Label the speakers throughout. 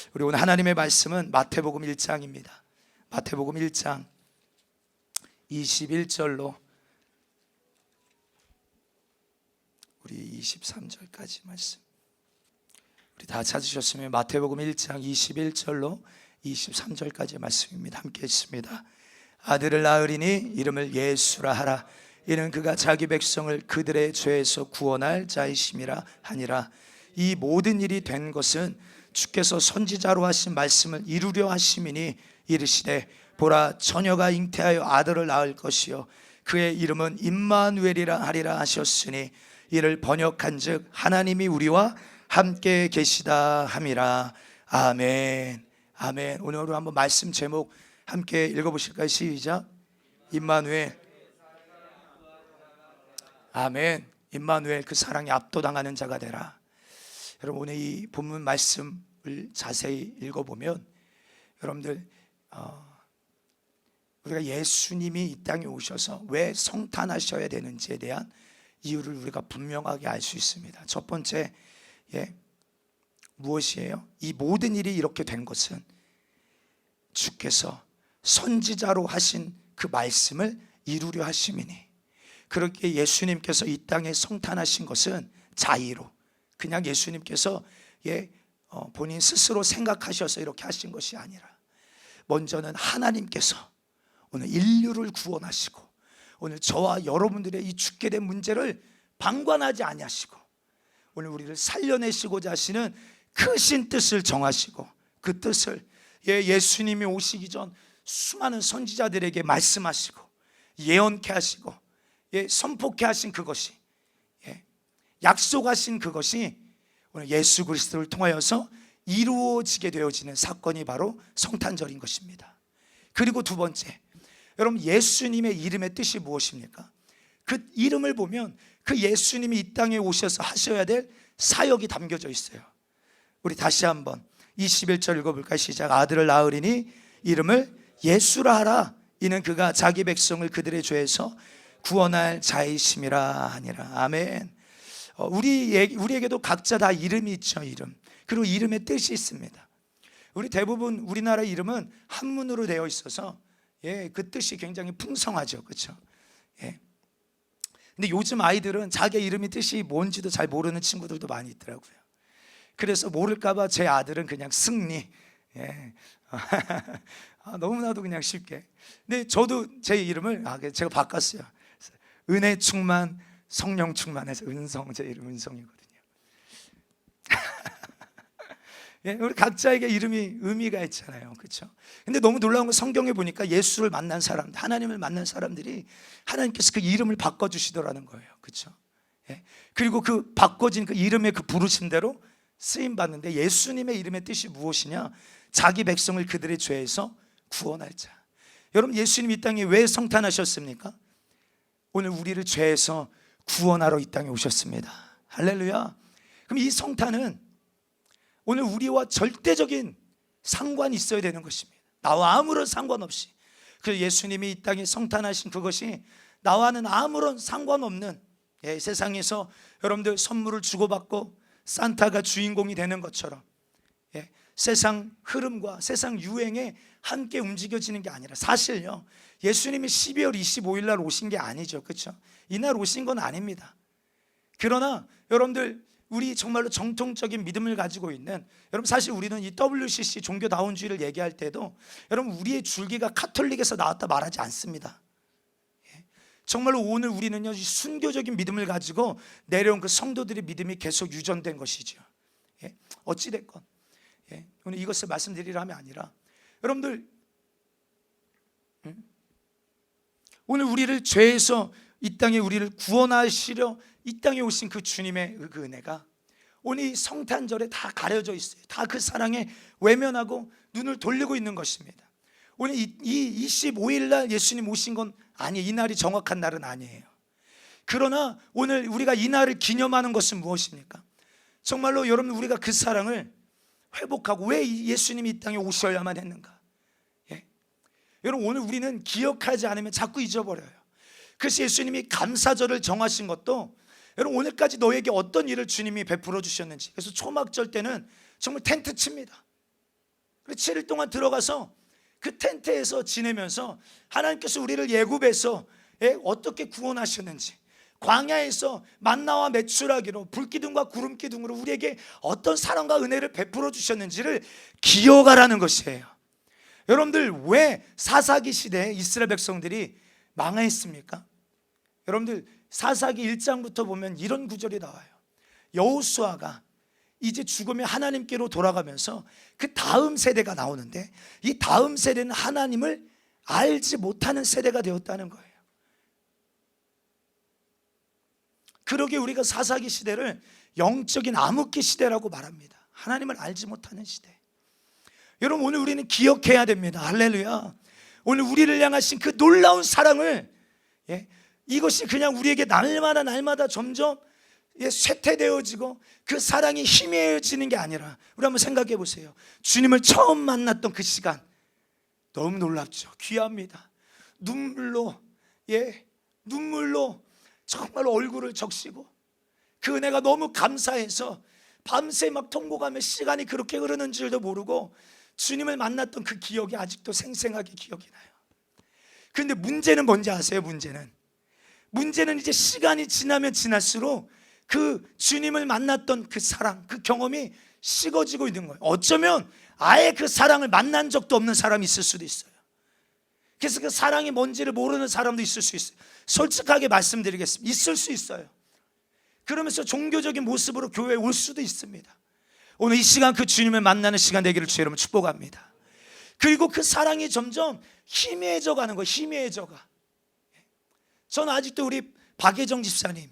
Speaker 1: 우리 오늘 하나님의 말씀은 마태복음 1장입니다. 마태복음 1장 21절로 우리 23절까지 말씀, 우리 다 찾으셨으면 마태복음 1장 21절로 23절까지 말씀입니다. 함께 읽습니다. 아들을 낳으리니 이름을 예수라 하라. 이는 그가 자기 백성을 그들의 죄에서 구원할 자이심이라 하니라. 이 모든 일이 된 것은 주께서 선지자로 하신 말씀을 이루려 하심이니, 이르시되 보라, 처녀가 잉태하여 아들을 낳을 것이요 그의 이름은 임마누엘이라 하리라 하셨으니, 이를 번역한즉 하나님이 우리와 함께 계시다 함이라. 아멘. 아멘. 오늘 한번 말씀 제목 함께 읽어보실까요? 시작. 임마누엘. 아멘. 임마누엘, 그 사랑에 압도당하는 자가 되라. 여러분, 오늘 이 본문 말씀을 자세히 읽어보면 여러분들 우리가 예수님이 이 땅에 오셔서 왜 성탄하셔야 되는지에 대한 이유를 우리가 분명하게 알 수 있습니다. 첫 번째, 무엇이에요? 이 모든 일이 이렇게 된 것은 주께서 선지자로 하신 그 말씀을 이루려 하심이니, 그렇게 예수님께서 이 땅에 성탄하신 것은 자의로, 그냥 예수님께서 본인 스스로 생각하셔서 이렇게 하신 것이 아니라, 먼저는 하나님께서 오늘 인류를 구원하시고 오늘 저와 여러분들의 이 죽게 된 문제를 방관하지 아니하시고 오늘 우리를 살려내시고자 하시는 크신 뜻을 정하시고, 그 뜻을 예수님이 오시기 전 수많은 선지자들에게 말씀하시고 예언케 하시고 선포케 하신 그것이, 약속하신 그것이 오늘 예수 그리스도를 통하여서 이루어지게 되어지는 사건이 바로 성탄절인 것입니다. 그리고 두 번째, 여러분, 예수님의 이름의 뜻이 무엇입니까? 그 이름을 보면 그 예수님이 이 땅에 오셔서 하셔야 될 사역이 담겨져 있어요. 우리 다시 한번 21절 읽어볼까요? 시작. 아들을 낳으리니 이름을 예수라 하라. 이는 그가 자기 백성을 그들의 죄에서 구원할 자이심이라 하니라. 아멘. 우리에게도 각자 다 이름이 있죠. 이름. 그리고 이름의 뜻이 있습니다. 우리 대부분 우리나라 이름은 한문으로 되어 있어서 그 뜻이 굉장히 풍성하죠. 그렇죠? 근데 요즘 아이들은 자기 이름의 뜻이 뭔지도 잘 모르는 친구들도 많이 있더라고요. 그래서 모를까봐 제 아들은 그냥 승리. 너무나도 그냥 쉽게. 근데 저도 제 이름을 제가 바꿨어요. 은혜 충만, 성령 충만해서 은성, 제 이름 은성이거든요. 우리 각자에게 이름이 의미가 있잖아요. 그렇죠? 근데 너무 놀라운 건 성경에 보니까 예수를 만난 사람, 하나님을 만난 사람들이 하나님께서 그 이름을 바꿔주시더라는 거예요. 그렇죠? 그리고 그 바꿔진 그 이름의 그 부르심대로 쓰임 받는데, 예수님의 이름의 뜻이 무엇이냐? 자기 백성을 그들의 죄에서 구원할 자. 여러분, 예수님 이 땅에 왜 성탄하셨습니까? 오늘 우리를 죄에서 구원하러 이 땅에 오셨습니다. 할렐루야. 그럼 이 성탄은 오늘 우리와 절대적인 상관이 있어야 되는 것입니다. 나와 아무런 상관없이. 그래서 예수님이 이 땅에 성탄하신 그것이 나와는 아무런 상관없는, 세상에서 여러분들 선물을 주고받고 산타가 주인공이 되는 것처럼 세상 흐름과 세상 유행에 함께 움직여지는 게 아니라, 사실요, 예수님이 12월 25일 날 오신 게 아니죠. 그렇죠? 이날 오신 건 아닙니다. 그러나 여러분들, 우리 정말로 정통적인 믿음을 가지고 있는 여러분, 사실 우리는 이 WCC 종교다운주의를 얘기할 때도 여러분, 우리의 줄기가 카톨릭에서 나왔다 말하지 않습니다. 정말로 오늘 우리는요, 순교적인 믿음을 가지고 내려온 그 성도들의 믿음이 계속 유전된 것이죠. 어찌됐건 오늘 이것을 말씀드리려 함이 아니라, 여러분들, 오늘 우리를 죄에서 이 땅에 우리를 구원하시려 이 땅에 오신 그 주님의 그 은혜가 오늘 이 성탄절에 다 가려져 있어요. 다 그 사랑에 외면하고 눈을 돌리고 있는 것입니다. 오늘 이 25일 날 예수님 오신 건 아니에요. 이 날이 정확한 날은 아니에요. 그러나 오늘 우리가 이 날을 기념하는 것은 무엇입니까? 정말로 여러분, 우리가 그 사랑을 회복하고, 왜 예수님이 이 땅에 오셔야만 했는가? 여러분, 오늘 우리는 기억하지 않으면 자꾸 잊어버려요. 그래서 예수님이 감사절을 정하신 것도, 여러분, 오늘까지 너에게 어떤 일을 주님이 베풀어 주셨는지. 그래서 초막절 때는 정말 텐트 칩니다. 7일 동안 들어가서 그 텐트에서 지내면서 하나님께서 우리를 예굽에서 어떻게 구원하셨는지, 광야에서 만나와 메추라기로 불기둥과 구름기둥으로 우리에게 어떤 사랑과 은혜를 베풀어 주셨는지를 기억하라는 것이에요. 여러분들, 왜 사사기 시대에 이스라엘 백성들이 망했습니까? 여러분들, 사사기 1장부터 보면 이런 구절이 나와요. 여호수아가 이제 죽으면 하나님께로 돌아가면서 그 다음 세대가 나오는데, 이 다음 세대는 하나님을 알지 못하는 세대가 되었다는 거예요. 그러기에 우리가 사사기 시대를 영적인 암흑기 시대라고 말합니다. 하나님을 알지 못하는 시대. 여러분, 오늘 우리는 기억해야 됩니다. 할렐루야. 오늘 우리를 향하신 그 놀라운 사랑을, 이것이 그냥 우리에게 날마다 점점 쇠퇴되어지고 그 사랑이 희미해지는 게 아니라, 우리 한번 생각해 보세요. 주님을 처음 만났던 그 시간, 너무 놀랍죠. 귀합니다. 눈물로 정말 얼굴을 적시고, 그 은혜가 너무 감사해서 밤새 막 통곡하며 시간이 그렇게 흐르는 줄도 모르고 주님을 만났던 그 기억이 아직도 생생하게 기억이 나요. 그런데 문제는 뭔지 아세요? 문제는 이제 시간이 지나면 지날수록 그 주님을 만났던 그 사랑, 그 경험이 식어지고 있는 거예요. 어쩌면 아예 그 사랑을 만난 적도 없는 사람이 있을 수도 있어요. 그래서 그 사랑이 뭔지를 모르는 사람도 있을 수 있어요. 솔직하게 말씀드리겠습니다. 있을 수 있어요. 그러면서 종교적인 모습으로 교회에 올 수도 있습니다. 오늘 이 시간 그 주님을 만나는 시간 되기를 주의 이름으로 축복합니다. 그리고 그 사랑이 점점 희미해져 가는 거예요. 희미해져가. 저는 아직도 우리 박예정 집사님,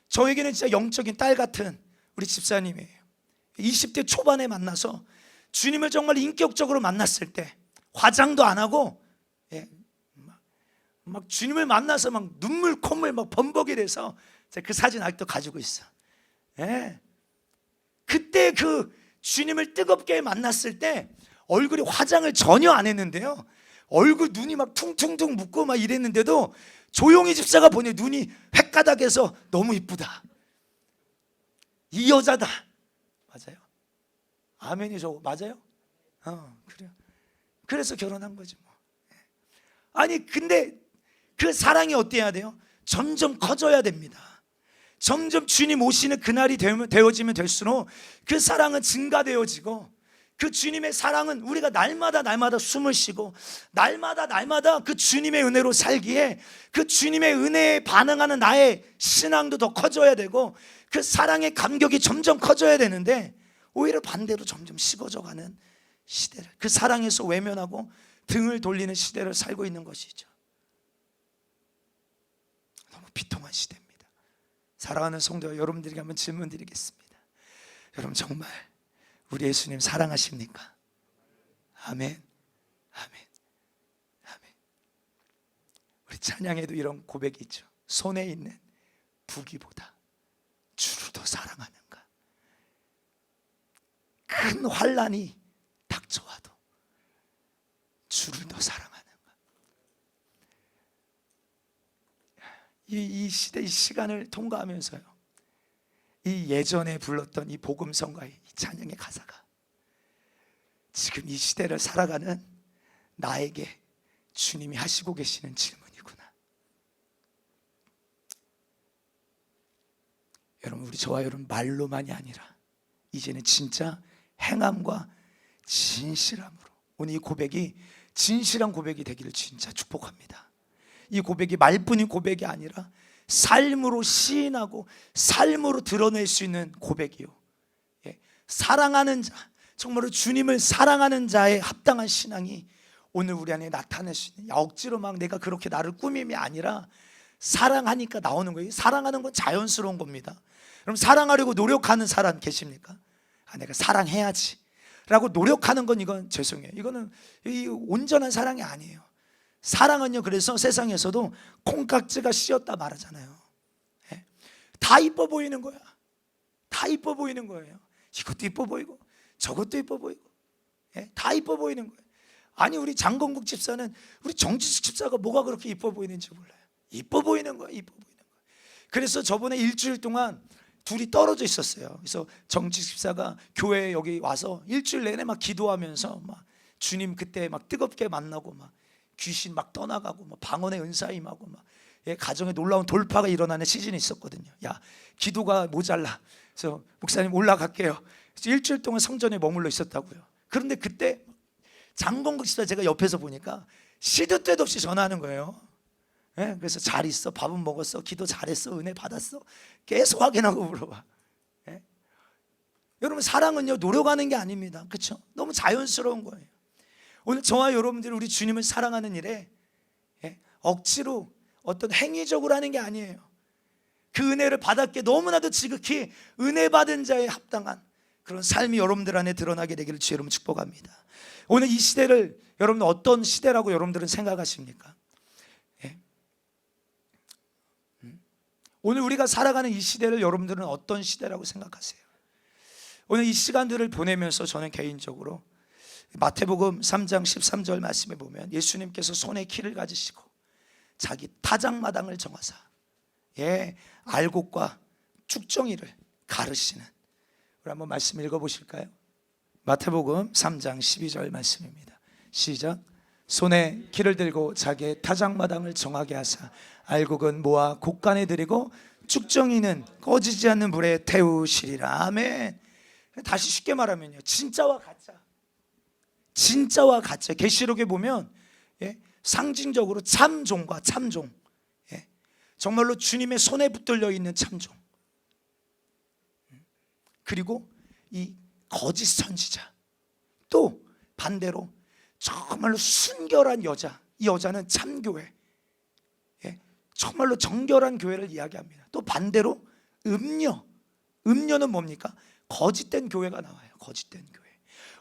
Speaker 1: 저에게는 진짜 영적인 딸 같은 우리 집사님이에요. 20대 초반에 만나서 주님을 정말 인격적으로 만났을 때 화장도 안 하고 막 주님을 만나서 막 눈물 콧물 막 범벅이 돼서 그 사진 아직도 가지고 있어. 그때 그 주님을 뜨겁게 만났을 때 얼굴이 화장을 전혀 안 했는데요, 얼굴 눈이 막 퉁퉁퉁 붓고 막 이랬는데도 조용히 집사가 보니 눈이 횟가닥해서 너무 이쁘다, 이 여자다. 맞아요? 아멘이죠. 맞아요? 그래요. 그래서 결혼한 거지 뭐. 아니, 근데 그 사랑이 어때야 돼요? 점점 커져야 됩니다. 점점 주님 오시는 그날이 되어지면 될수록 그 사랑은 증가되어지고, 그 주님의 사랑은 우리가 날마다 숨을 쉬고 날마다 그 주님의 은혜로 살기에, 그 주님의 은혜에 반응하는 나의 신앙도 더 커져야 되고, 그 사랑의 감격이 점점 커져야 되는데 오히려 반대로 점점 식어져가는 시대를, 그 사랑에서 외면하고 등을 돌리는 시대를 살고 있는 것이죠. 너무 비통한 시대입니다. 사랑하는 성도 여러분들에게 한번 질문 드리겠습니다. 여러분, 정말 우리 예수님 사랑하십니까? 아멘. 아멘. 아멘. 우리 찬양에도 이런 고백이 있죠. 손에 있는 부귀보다 주를 더 사랑하는가? 큰 환난이 닥쳐와도 주를 더 사랑하는가? 이 시대, 이 시간을 통과하면서요, 이 예전에 불렀던 이 복음성가의 이 찬양의 가사가 지금 이 시대를 살아가는 나에게 주님이 하시고 계시는 질문이구나. 여러분, 우리 저와 여러분 말로만이 아니라 이제는 진짜 행함과 진실함으로, 오늘 이 고백이 진실한 고백이 되기를 진짜 축복합니다. 이 고백이 말뿐인 고백이 아니라 삶으로 시인하고 삶으로 드러낼 수 있는 고백이요, 사랑하는 자, 정말로 주님을 사랑하는 자의 합당한 신앙이 오늘 우리 안에 나타낼 수 있는, 억지로 막 내가 그렇게 나를 꾸밈이 아니라 사랑하니까 나오는 거예요. 사랑하는 건 자연스러운 겁니다. 그럼 사랑하려고 노력하는 사람 계십니까? 내가 사랑해야지 라고 노력하는 건, 이건 죄송해요, 이거는 이 온전한 사랑이 아니에요. 사랑은요, 그래서 세상에서도 콩깍지가 씌었다 말하잖아요. 다 이뻐 보이는 거야. 다 이뻐 보이는 거예요. 이것도 이뻐 보이고 저것도 이뻐 보이고, 다 이뻐 보이는 거예요. 아니, 우리 장건국 집사는, 우리 정지숙 집사가 뭐가 그렇게 이뻐 보이는지 몰라요. 이뻐 보이는 거예요. 이뻐 보이는 거예요. 그래서 저번에 일주일 동안 둘이 떨어져 있었어요. 그래서 정치 집사가 교회에 여기 와서 일주일 내내 막 기도하면서 막 주님 그때 막 뜨겁게 만나고 막 귀신 막 떠나가고 막 방언의 은사 임하고 막 가정에 놀라운 돌파가 일어나는 시즌이 있었거든요. 야, 기도가 모자라. 그래서 목사님 올라갈게요. 그래서 일주일 동안 성전에 머물러 있었다고요. 그런데 그때 장건국 집사 제가 옆에서 보니까 시도 때도 없이 전화하는 거예요. 그래서 잘 있어? 밥은 먹었어? 기도 잘했어? 은혜 받았어? 계속 확인하고 물어봐. 여러분, 사랑은요 노력하는 게 아닙니다. 그렇죠? 너무 자연스러운 거예요. 오늘 저와 여러분들이 우리 주님을 사랑하는 일에 억지로 어떤 행위적으로 하는 게 아니에요. 그 은혜를 받았기에 너무나도 지극히 은혜 받은 자에 합당한 그런 삶이 여러분들 안에 드러나게 되기를 주의 이름으로 축복합니다. 오늘 이 시대를 여러분 어떤 시대라고 여러분들은 생각하십니까? 오늘 우리가 살아가는 이 시대를 여러분들은 어떤 시대라고 생각하세요? 오늘 이 시간들을 보내면서 저는 개인적으로 마태복음 3장 13절 말씀에 보면 예수님께서 손에 키를 가지시고 자기 타작마당을 정하사 알곡과 쭉정이를 가르시는, 우리 한번 말씀 읽어보실까요? 마태복음 3장 12절 말씀입니다. 시작. 손에 키를 들고 자기의 타작마당을 정하게 하사 알곡은 모아 곡간에 들이고 쭉정이는 꺼지지 않는 불에 태우시리라. 아멘. 다시 쉽게 말하면요, 진짜와 가짜, 진짜와 가짜. 계시록에 보면 상징적으로 참종과 참종, 정말로 주님의 손에 붙들려 있는 참종, 그리고 이 거짓 선지자, 또 반대로 정말로 순결한 여자, 이 여자는 참교회, 정말로 정결한 교회를 이야기합니다. 또 반대로 음녀는 뭡니까? 거짓된 교회가 나와요. 거짓된 교회.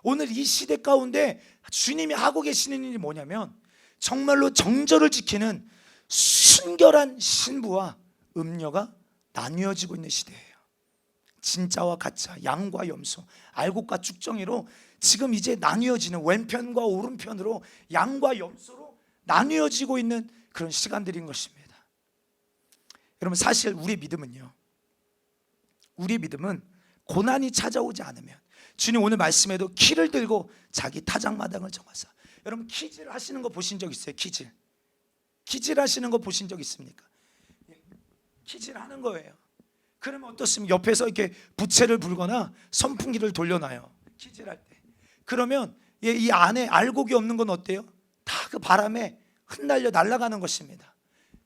Speaker 1: 오늘 이 시대 가운데 주님이 하고 계시는 일이 뭐냐면 정말로 정절을 지키는 순결한 신부와 음녀가 나뉘어지고 있는 시대예요. 진짜와 가짜, 양과 염소, 알곡과 쭉정이로 지금 이제 나뉘어지는, 왼편과 오른편으로 양과 염소로 나뉘어지고 있는 그런 시간들인 것입니다. 여러분, 사실 우리의 믿음은 고난이 찾아오지 않으면, 주님 오늘 말씀에도 키를 들고 자기 타작마당을 정하사, 여러분 키질 하시는 거 보신 적 있어요? 키질 하시는 거 보신 적 있습니까? 키질 하는 거예요. 그러면 어떻습니까? 옆에서 이렇게 부채를 불거나 선풍기를 돌려놔요. 키질할 때. 그러면 이 안에 알곡이 없는 건 어때요? 다 그 바람에 흩날려 날아가는 것입니다.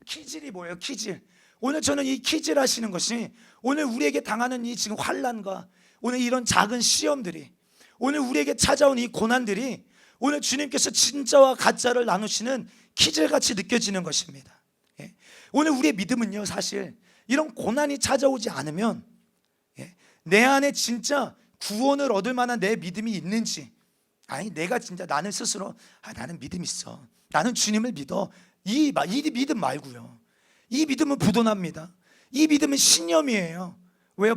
Speaker 1: 키질이 뭐예요? 키질. 오늘 저는 이 키질 하시는 것이 오늘 우리에게 당하는 이 지금 환난과 오늘 이런 작은 시험들이, 오늘 우리에게 찾아온 이 고난들이 오늘 주님께서 진짜와 가짜를 나누시는 키질같이 느껴지는 것입니다. 오늘 우리의 믿음은요, 사실 이런 고난이 찾아오지 않으면 내 안에 진짜 구원을 얻을 만한 내 믿음이 있는지, 아니 내가 진짜 나는 스스로 나는 믿음 있어, 나는 주님을 믿어, 이 믿음 말고요, 이 믿음은 부도납니다. 이 믿음은 신념이에요. 왜요?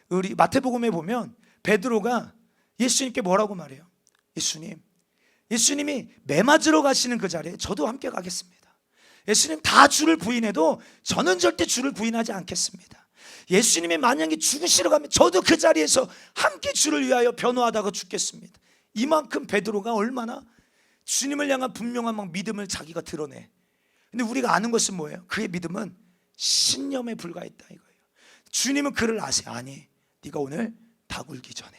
Speaker 1: 우리 마태복음에 보면 베드로가 예수님께 뭐라고 말해요? 예수님이 매 맞으러 가시는 그 자리에 저도 함께 가겠습니다. 예수님 다 주를 부인해도 저는 절대 주를 부인하지 않겠습니다. 예수님이 만약에 죽으시러 가면 저도 그 자리에서 함께 주를 위하여 변호하다가 죽겠습니다. 이만큼 베드로가 얼마나 주님을 향한 분명한 막 믿음을 자기가 드러내. 근데 우리가 아는 것은 뭐예요? 그의 믿음은 신념에 불과했다 이거예요. 주님은 그를 아세요. 아니, 네가 오늘 닭 울기 전에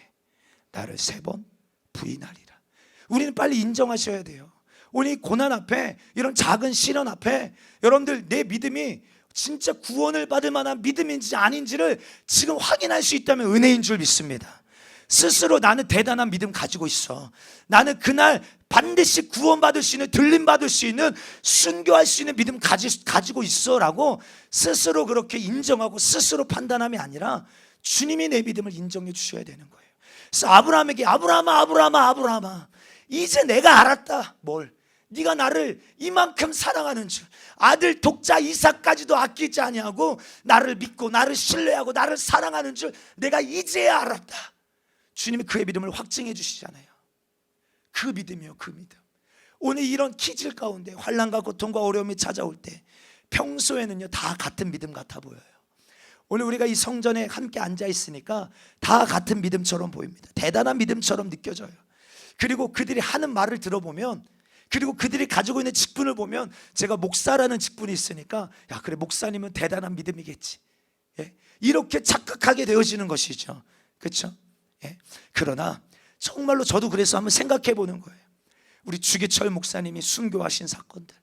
Speaker 1: 나를 3번 부인하리라. 우리는 빨리 인정하셔야 돼요. 오늘 이 고난 앞에, 이런 작은 시련 앞에 여러분들 내 믿음이 진짜 구원을 받을 만한 믿음인지 아닌지를 지금 확인할 수 있다면 은혜인 줄 믿습니다. 스스로 나는 대단한 믿음 가지고 있어, 나는 그날 반드시 구원받을 수 있는, 들림받을 수 있는, 순교할 수 있는 믿음 가지고 있어 라고 스스로 그렇게 인정하고 스스로 판단함이 아니라 주님이 내 믿음을 인정해 주셔야 되는 거예요. 그래서 아브라함에게 아브라함아 이제 내가 알았다. 뭘? 네가 나를 이만큼 사랑하는 줄, 아들 독자 이삭까지도 아끼지 아니하고 나를 믿고 나를 신뢰하고 나를 사랑하는 줄 내가 이제야 알았다. 주님이 그의 믿음을 확증해 주시잖아요. 그 믿음이요, 그 믿음. 오늘 이런 기질 가운데 환난과 고통과 어려움이 찾아올 때 평소에는요 다 같은 믿음 같아 보여요. 오늘 우리가 이 성전에 함께 앉아 있으니까 다 같은 믿음처럼 보입니다. 대단한 믿음처럼 느껴져요. 그리고 그들이 하는 말을 들어보면, 그리고 그들이 가지고 있는 직분을 보면, 제가 목사라는 직분이 있으니까 야 그래 목사님은 대단한 믿음이겠지, 예? 이렇게 착각하게 되어지는 것이죠. 그렇죠? 예? 그러나 정말로 저도 그래서 한번 생각해 보는 거예요. 우리 주기철 목사님이 순교하신 사건들,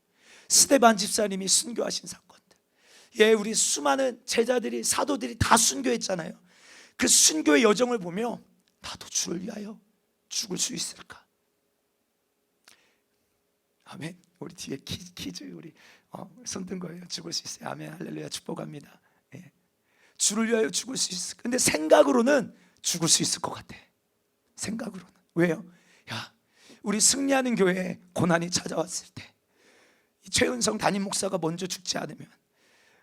Speaker 1: 스데반 집사님이 순교하신 사건들, 예, 우리 수많은 제자들이, 사도들이 다 순교했잖아요. 그 순교의 여정을 보며 나도 주를 위하여 죽을 수 있을까? 아멘. 우리 뒤에 키즈 우리 손든 거예요. 죽을 수 있어요. 아멘. 할렐루야. 축복합니다. 예. 주를 위하여 죽을 수 있을. 근데 생각으로는 죽을 수 있을 것 같아. 생각으로는. 왜요? 야, 우리 승리하는 교회에 고난이 찾아왔을 때 최은성 담임 목사가 먼저 죽지 않으면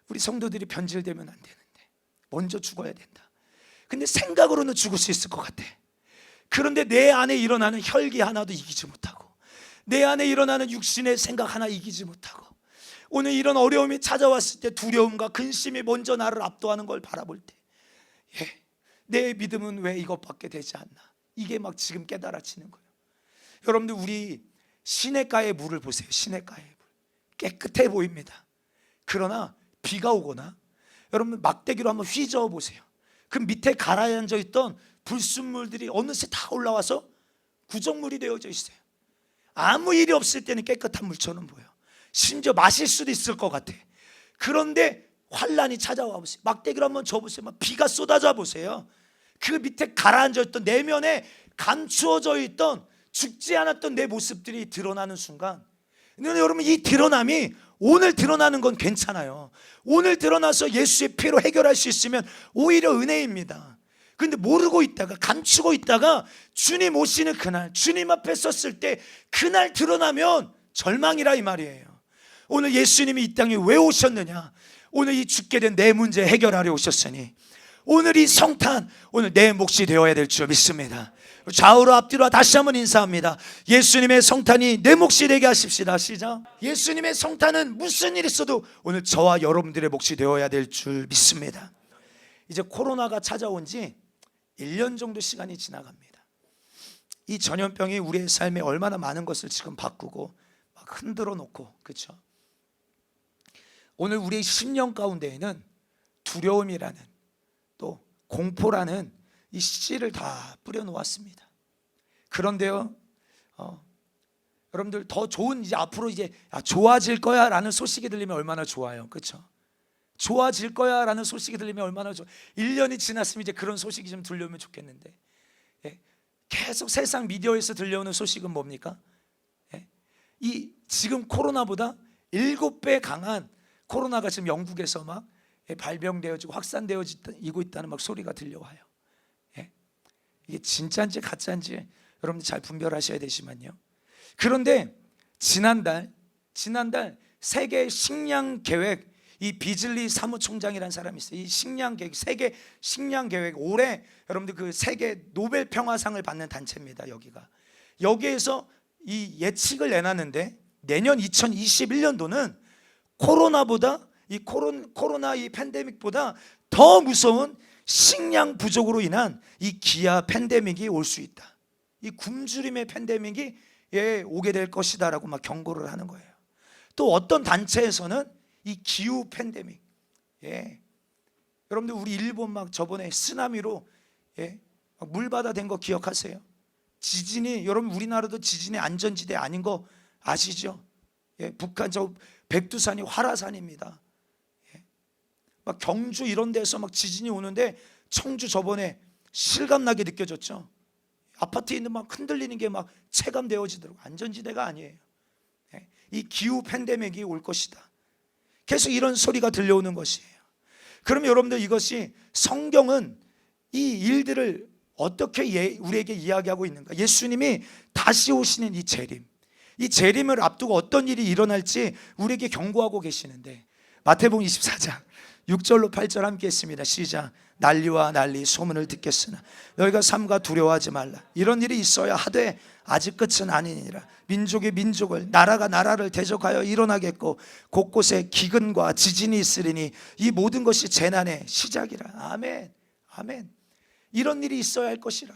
Speaker 1: 우리 성도들이 변질되면 안 되는데 먼저 죽어야 된다. 근데 생각으로는 죽을 수 있을 것 같아. 그런데 내 안에 일어나는 혈기 하나도 이기지 못하고, 내 안에 일어나는 육신의 생각 하나 이기지 못하고, 오늘 이런 어려움이 찾아왔을 때 두려움과 근심이 먼저 나를 압도하는 걸 바라볼 때, 예, 내 믿음은 왜 이것밖에 되지 않나, 이게 막 지금 깨달아지는 거예요. 여러분들 우리 시냇가의 물을 보세요. 시냇가의 물 깨끗해 보입니다. 그러나 비가 오거나 여러분 막대기로 한번 휘저어 보세요. 그 밑에 가라앉아 있던 불순물들이 어느새 다 올라와서 구정물이 되어져 있어요. 아무 일이 없을 때는 깨끗한 물처럼 보여. 심지어 마실 수도 있을 것 같아. 그런데 환란이 찾아와 보세요. 막대기로 한번 져보세요. 막 비가 쏟아져 보세요. 그 밑에 가라앉아 있던 내면에 감추어져 있던 죽지 않았던 내 모습들이 드러나는 순간, 근데 여러분 이 드러남이 오늘 드러나는 건 괜찮아요. 오늘 드러나서 예수의 피로 해결할 수 있으면 오히려 은혜입니다. 그런데 모르고 있다가 감추고 있다가 주님 오시는 그날, 주님 앞에 섰을 때 그날 드러나면 절망이라 이 말이에요. 오늘 예수님이 이 땅에 왜 오셨느냐? 오늘 이 죽게 된 내 문제 해결하려 오셨으니 오늘 이 성탄, 오늘 내 몫이 되어야 될 줄 믿습니다. 좌우로 앞뒤로 다시 한번 인사합니다. 예수님의 성탄이 내 몫이 되게 하십시다. 시작. 예수님의 성탄은 무슨 일이 있어도 오늘 저와 여러분들의 몫이 되어야 될 줄 믿습니다. 이제 코로나가 찾아온 지 1년 정도 시간이 지나갑니다. 이 전염병이 우리의 삶에 얼마나 많은 것을 지금 바꾸고 막 흔들어 놓고, 그렇죠? 오늘 우리의 심령 가운데에는 두려움이라는, 또 공포라는 이 씨를 다 뿌려 놓았습니다. 그런데요, 여러분들 더 좋은, 이제 앞으로 이제 좋아질 거야 라는 소식이 들리면 얼마나 좋아요. 그렇죠? 좋아질 거야 라는 소식이 들리면 얼마나 좋아. 1년이 지났으면 이제 그런 소식이 좀 들려오면 좋겠는데, 예, 계속 세상 미디어에서 들려오는 소식은 뭡니까? 예, 이 지금 코로나보다 7배 강한 코로나가 지금 영국에서 막 발병되어지고 확산되어지고 있다는 막 소리가 들려와요. 예? 이게 진짜인지 가짜인지 여러분들 잘 분별하셔야 되지만요. 그런데 지난달 세계 식량 계획, 이 비즐리 사무총장이라는 사람이 있어요. 이 식량 계획, 세계 식량 계획, 올해 여러분들 그 세계 노벨 평화상을 받는 단체입니다. 여기에서 이 예측을 내놨는데 내년 2021년도는 코로나보다, 이 코로나 이 팬데믹보다 더 무서운 식량 부족으로 인한 이 기아 팬데믹이 올 수 있다. 이 굶주림의 팬데믹이 오게 될 것이다라고 막 경고를 하는 거예요. 또 어떤 단체에서는 이 기후 팬데믹, 여러분들 우리 일본 막 저번에 쓰나미로 막 물바다 된 거 기억하세요? 지진이, 여러분 우리나라도 지진의 안전지대 아닌 거 아시죠? 북한 저 백두산이 활화산입니다. 막 경주 이런 데서 막 지진이 오는데 청주 저번에 실감나게 느껴졌죠. 아파트에 있는 막 흔들리는 게 막 체감되어지더라고요. 안전지대가 아니에요. 이 기후 팬데믹이 올 것이다. 계속 이런 소리가 들려오는 것이에요. 그러면 여러분들 이것이 성경은 이 일들을 어떻게 우리에게 이야기하고 있는가? 예수님이 다시 오시는 이 재림, 이 재림을 앞두고 어떤 일이 일어날지 우리에게 경고하고 계시는데, 마태복음 24장 6절로 8절 함께 했습니다. 시작. 난리와 난리 소문을 듣겠으나 너희가 삼가 두려워하지 말라. 이런 일이 있어야 하되 아직 끝은 아니니라. 민족이 민족을, 나라가 나라를 대적하여 일어나겠고 곳곳에 기근과 지진이 있으리니 이 모든 것이 재난의 시작이라. 아멘, 아멘. 이런 일이 있어야 할 것이라.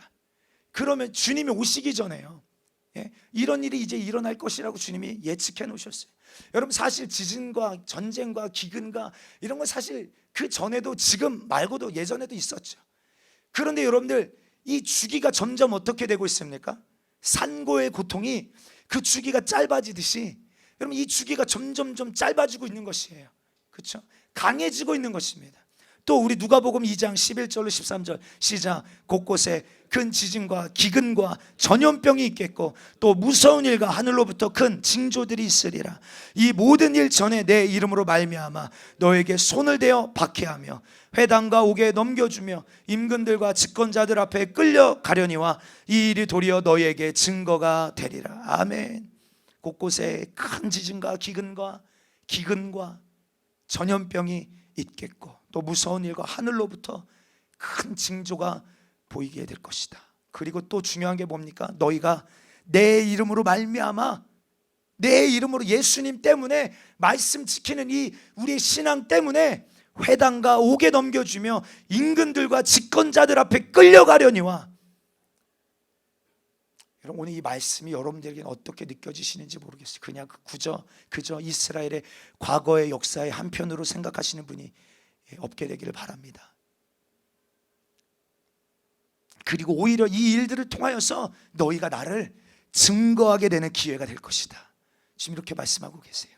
Speaker 1: 그러면 주님이 오시기 전에요, 이런 일이 이제 일어날 것이라고 주님이 예측해 놓으셨어요. 여러분, 사실 지진과 전쟁과 기근과 이런 건 사실 그 전에도 지금 말고도 예전에도 있었죠. 그런데 여러분들, 이 주기가 점점 어떻게 되고 있습니까? 산고의 고통이 그 주기가 짧아지듯이 여러분, 이 주기가 점점 좀 짧아지고 있는 것이에요. 그렇죠? 강해지고 있는 것입니다. 또 우리 누가복음 2장 11절로 13절 시작. 곳곳에 큰 지진과 기근과 전염병이 있겠고 또 무서운 일과 하늘로부터 큰 징조들이 있으리라. 이 모든 일 전에 내 이름으로 말미암아 너에게 손을 대어 박해하며 회당과 옥에 넘겨주며 임금들과 집권자들 앞에 끌려가려니와 이 일이 도리어 너에게 증거가 되리라. 아멘. 곳곳에 큰 지진과 기근과 전염병이 있겠고 또 무서운 일과 하늘로부터 큰 징조가 보이게 될 것이다. 그리고 또 중요한 게 뭡니까? 너희가 내 이름으로 말미암아, 내 이름으로, 예수님 때문에, 말씀 지키는 이 우리의 신앙 때문에 회당과 옥에 넘겨주며 임금들과 집권자들 앞에 끌려가려니와. 여러분, 오늘 이 말씀이 여러분들에게는 어떻게 느껴지시는지 모르겠어요. 그냥 그저 이스라엘의 과거의 역사의 한편으로 생각하시는 분이 없게 되기를 바랍니다. 그리고 오히려 이 일들을 통하여서 너희가 나를 증거하게 되는 기회가 될 것이다. 지금 이렇게 말씀하고 계세요.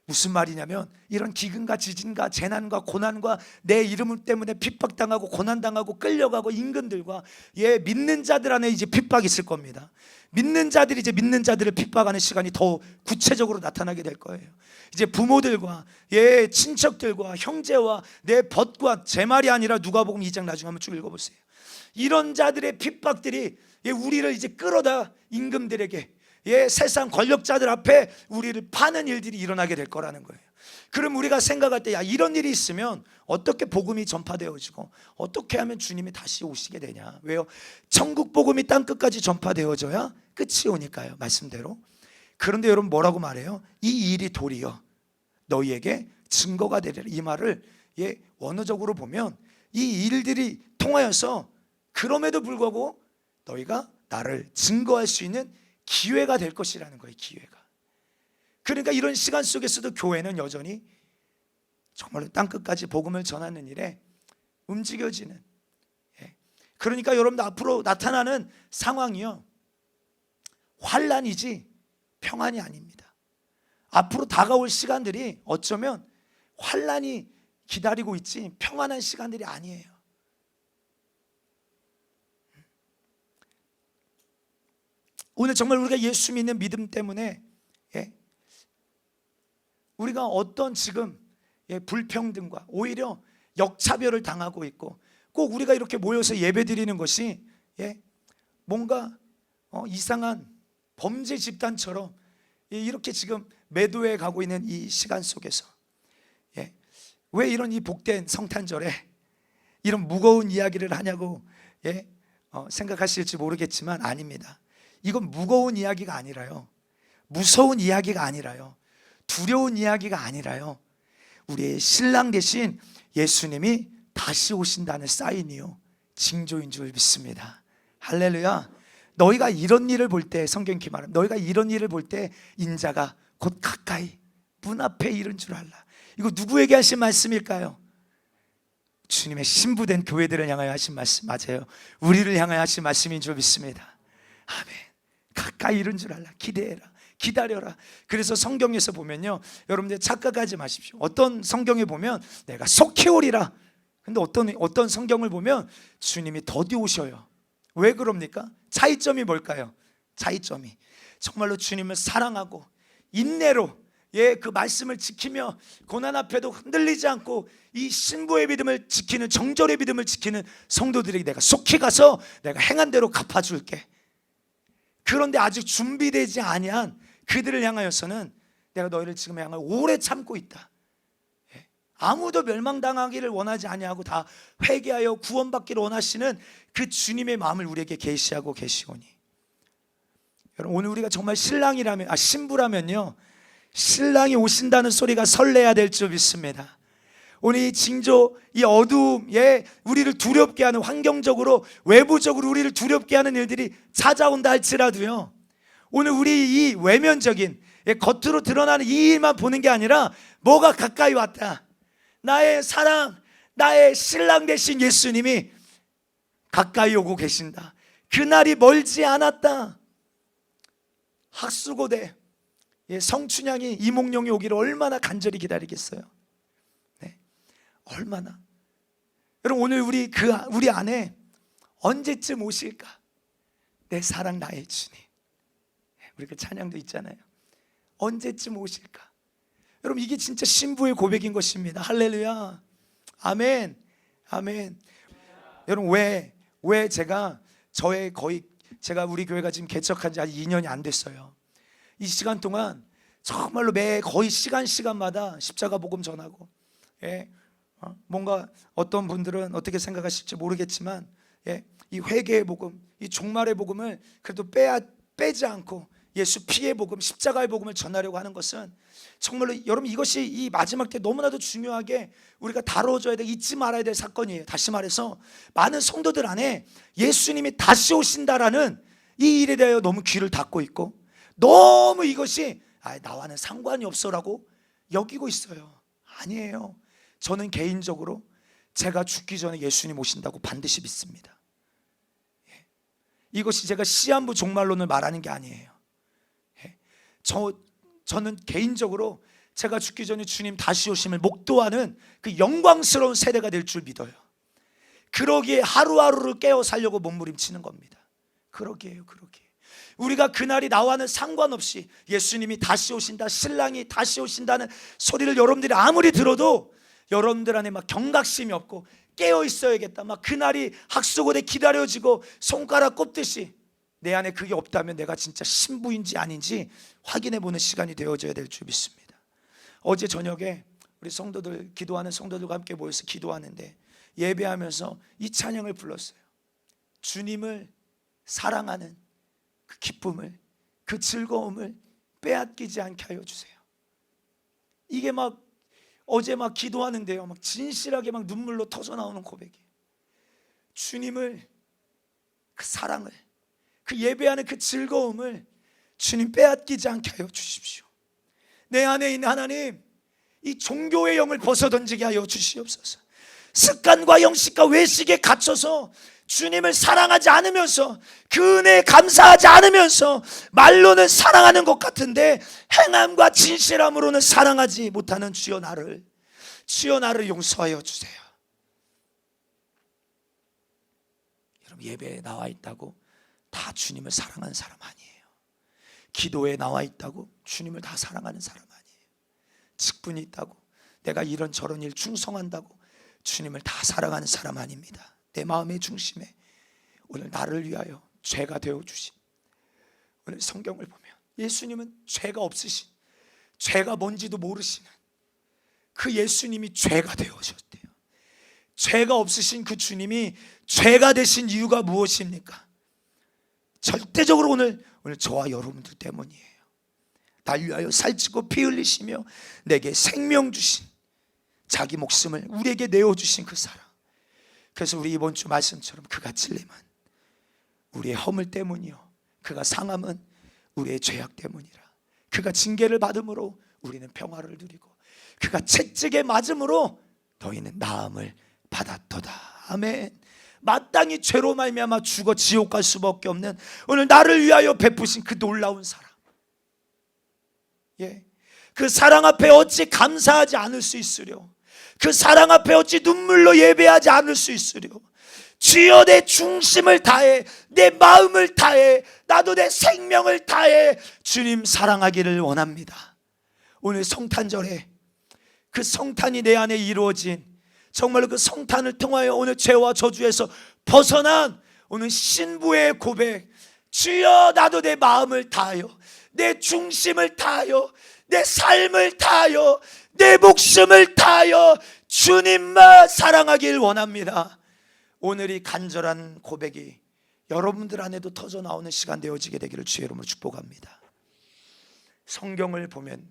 Speaker 1: 무슨 말이냐면, 이런 기근과 지진과 재난과 고난과 내 이름 때문에 핍박당하고 고난당하고 끌려가고 임금들과 믿는 자들 안에 이제 핍박이 있을 겁니다. 믿는 자들이 이제 믿는 자들을 핍박하는 시간이 더 구체적으로 나타나게 될 거예요. 이제 부모들과 친척들과 형제와 내 벗과, 제 말이 아니라 누가복음 2장 나중에 한번 쭉 읽어보세요. 이런 자들의 핍박들이 우리를 이제 끌어다 임금들에게, 세상 권력자들 앞에 우리를 파는 일들이 일어나게 될 거라는 거예요. 그럼 우리가 생각할 때, 이런 일이 있으면 어떻게 복음이 전파되어지고 어떻게 하면 주님이 다시 오시게 되냐? 왜요? 천국 복음이 땅끝까지 전파되어져야 끝이 오니까요, 말씀대로. 그런데 여러분, 뭐라고 말해요? 이 일이 도리어 너희에게 증거가 되리라. 이 말을 원어적으로 보면 이 일들이 통하여서 그럼에도 불구하고 너희가 나를 증거할 수 있는 기회가 될 것이라는 거예요. 기회가. 그러니까 이런 시간 속에서도 교회는 여전히 정말로 땅끝까지 복음을 전하는 일에 움직여지는, 그러니까 여러분들 앞으로 나타나는 상황이요, 환란이지 평안이 아닙니다. 앞으로 다가올 시간들이 어쩌면 환란이 기다리고 있지 평안한 시간들이 아니에요. 오늘 정말 우리가 예수 믿는 믿음 때문에 우리가 어떤 지금 불평등과 오히려 역차별을 당하고 있고, 꼭 우리가 이렇게 모여서 예배 드리는 것이 뭔가 이상한 범죄 집단처럼 이렇게 지금 매도해 가고 있는 이 시간 속에서 왜 이런 이 복된 성탄절에 이런 무거운 이야기를 하냐고 생각하실지 모르겠지만 아닙니다. 이건 무거운 이야기가 아니라요, 무서운 이야기가 아니라요, 두려운 이야기가 아니라요, 우리의 신랑 되신 예수님이 다시 오신다는 사인이요, 징조인 줄 믿습니다. 할렐루야. 너희가 이런 일을 볼 때, 성경 이렇게 말합니다. 너희가 이런 일을 볼 때 인자가 곧 가까이 문 앞에 이른 줄 알라. 이거 누구에게 하신 말씀일까요? 주님의 신부된 교회들을 향하여 하신 말씀 맞아요. 우리를 향하여 하신 말씀인 줄 믿습니다. 아멘. 가까이 이른 줄 알라. 기대해라, 기다려라. 그래서 성경에서 보면요, 여러분들 착각하지 마십시오. 어떤 성경에 보면 내가 속히 오리라. 근데 어떤 성경을 보면 주님이 더디 오셔요. 왜 그럽니까? 차이점이 뭘까요? 차이점이 정말로 주님을 사랑하고 인내로 그 말씀을 지키며 고난 앞에도 흔들리지 않고 이 신부의 믿음을 지키는, 정절의 믿음을 지키는 성도들에게 내가 속히 가서 내가 행한 대로 갚아줄게. 그런데 아직 준비되지 아니한 그들을 향하여서는 내가 너희를 지금 향하여 오래 참고 있다. 아무도 멸망당하기를 원하지 아니하고 다 회개하여 구원받기를 원하시는 그 주님의 마음을 우리에게 계시하고 계시오니. 여러분, 오늘 우리가 정말 신부라면요, 신랑이 오신다는 소리가 설레야 될 줄 믿습니다. 오늘 이 징조, 이 어두움에 우리를 두렵게 하는, 환경적으로 외부적으로 우리를 두렵게 하는 일들이 찾아온다 할지라도요, 오늘 우리 이 외면적인 겉으로 드러나는 이 일만 보는 게 아니라 뭐가 가까이 왔다, 나의 사랑, 나의 신랑 되신 예수님이 가까이 오고 계신다, 그날이 멀지 않았다. 학수고대 성춘향이 이몽룡이 오기를 얼마나 간절히 기다리겠어요. 네, 얼마나. 여러분, 오늘 우리 안에 언제쯤 오실까? 내 사랑 나의 주님. 우리 그 찬양도 있잖아요. 언제쯤 오실까? 여러분, 이게 진짜 신부의 고백인 것입니다. 할렐루야, 아멘, 아멘. 여러분, 왜 제가 제가 우리 교회가 지금 개척한 지 아직 2년이 안 됐어요. 이 시간 동안 정말로 거의 시간마다 십자가 복음 전하고, 뭔가 어떤 분들은 어떻게 생각하실지 모르겠지만, 이 회개의 복음, 이 종말의 복음을 그래도 빼지 않고 예수 피의 복음, 십자가의 복음을 전하려고 하는 것은 정말로 여러분, 이것이 이 마지막 때 너무나도 중요하게 우리가 다뤄줘야 돼, 잊지 말아야 될 사건이에요. 다시 말해서 많은 성도들 안에 예수님이 다시 오신다라는 이 일에 대하여 너무 귀를 닫고 있고, 너무 이것이 나와는 상관이 없어라고 여기고 있어요. 아니에요. 저는 개인적으로 제가 죽기 전에 예수님 오신다고 반드시 믿습니다. 이것이 제가 시한부 종말론을 말하는 게 아니에요. 저는 개인적으로 제가 죽기 전에 주님 다시 오심을 목도하는 그 영광스러운 세대가 될 줄 믿어요. 그러기에 하루하루를 깨어 살려고 몸부림치는 겁니다. 그러기에요. 우리가 그날이 나와는 상관없이 예수님이 다시 오신다, 신랑이 다시 오신다는 소리를 여러분들이 아무리 들어도 여러분들 안에 막 경각심이 없고 깨어 있어야겠다, 막 그날이 학수고대 기다려지고 손가락 꼽듯이 내 안에 그게 없다면 내가 진짜 신부인지 아닌지 확인해보는 시간이 되어져야 될 줄 믿습니다. 어제 저녁에 우리 성도들, 기도하는 성도들과 함께 모여서 기도하는데 예배하면서 이 찬양을 불렀어요. 주님을 사랑하는 그 기쁨을, 그 즐거움을 빼앗기지 않게 하여 주세요. 이게 막 어제 막 기도하는데요, 막 진실하게 막 눈물로 터져 나오는 고백이에요. 주님을, 그 사랑을, 그 예배하는 그 즐거움을 주님 빼앗기지 않게 하여 주십시오. 내 안에 있는 하나님, 이 종교의 영을 벗어던지게 하여 주시옵소서. 습관과 영식과 외식에 갇혀서 주님을 사랑하지 않으면서, 그 은혜에 감사하지 않으면서 말로는 사랑하는 것 같은데 행함과 진실함으로는 사랑하지 못하는 주여 나를 용서하여 주세요. 여러분, 예배에 나와 있다고 다 주님을 사랑하는 사람 아니에요. 기도에 나와 있다고 주님을 다 사랑하는 사람 아니에요. 직분이 있다고 내가 이런저런 일 충성한다고 주님을 다 사랑하는 사람 아닙니다. 내 마음의 중심에 오늘 나를 위하여 죄가 되어주신, 오늘 성경을 보면 예수님은 죄가 없으신, 죄가 뭔지도 모르시는 그 예수님이 죄가 되어주셨대요. 죄가 없으신 그 주님이 죄가 되신 이유가 무엇입니까? 절대적으로 오늘 저와 여러분들 때문이에요. 날 위하여 살찌고 피 흘리시며 내게 생명 주신, 자기 목숨을 우리에게 내어주신 그 사랑. 그래서 우리 이번 주 말씀처럼 그가 찔림은 우리의 허물 때문이요, 그가 상함은 우리의 죄악 때문이라. 그가 징계를 받음으로 우리는 평화를 누리고 그가 채찍에 맞음으로 너희는 나음을 받았도다. 아멘. 마땅히 죄로 말미암아 죽어 지옥 갈 수밖에 없는 오늘 나를 위하여 베푸신 그 놀라운 사랑, 그 사랑 앞에 어찌 감사하지 않을 수 있으려, 그 사랑 앞에 어찌 눈물로 예배하지 않을 수 있으려. 주여, 내 중심을 다해, 내 마음을 다해, 나도 내 생명을 다해 주님 사랑하기를 원합니다. 오늘 성탄절에 그 성탄이 내 안에 이루어진, 정말로 그 성탄을 통하여 오늘 죄와 저주에서 벗어난 오늘 신부의 고백, 주여, 나도 내 마음을 다하여, 내 중심을 다하여, 내 삶을 다하여, 내 목숨을 다하여 주님만 사랑하길 원합니다. 오늘 이 간절한 고백이 여러분들 안에도 터져 나오는 시간 되어지게 되기를 주의 이름으로 축복합니다. 성경을 보면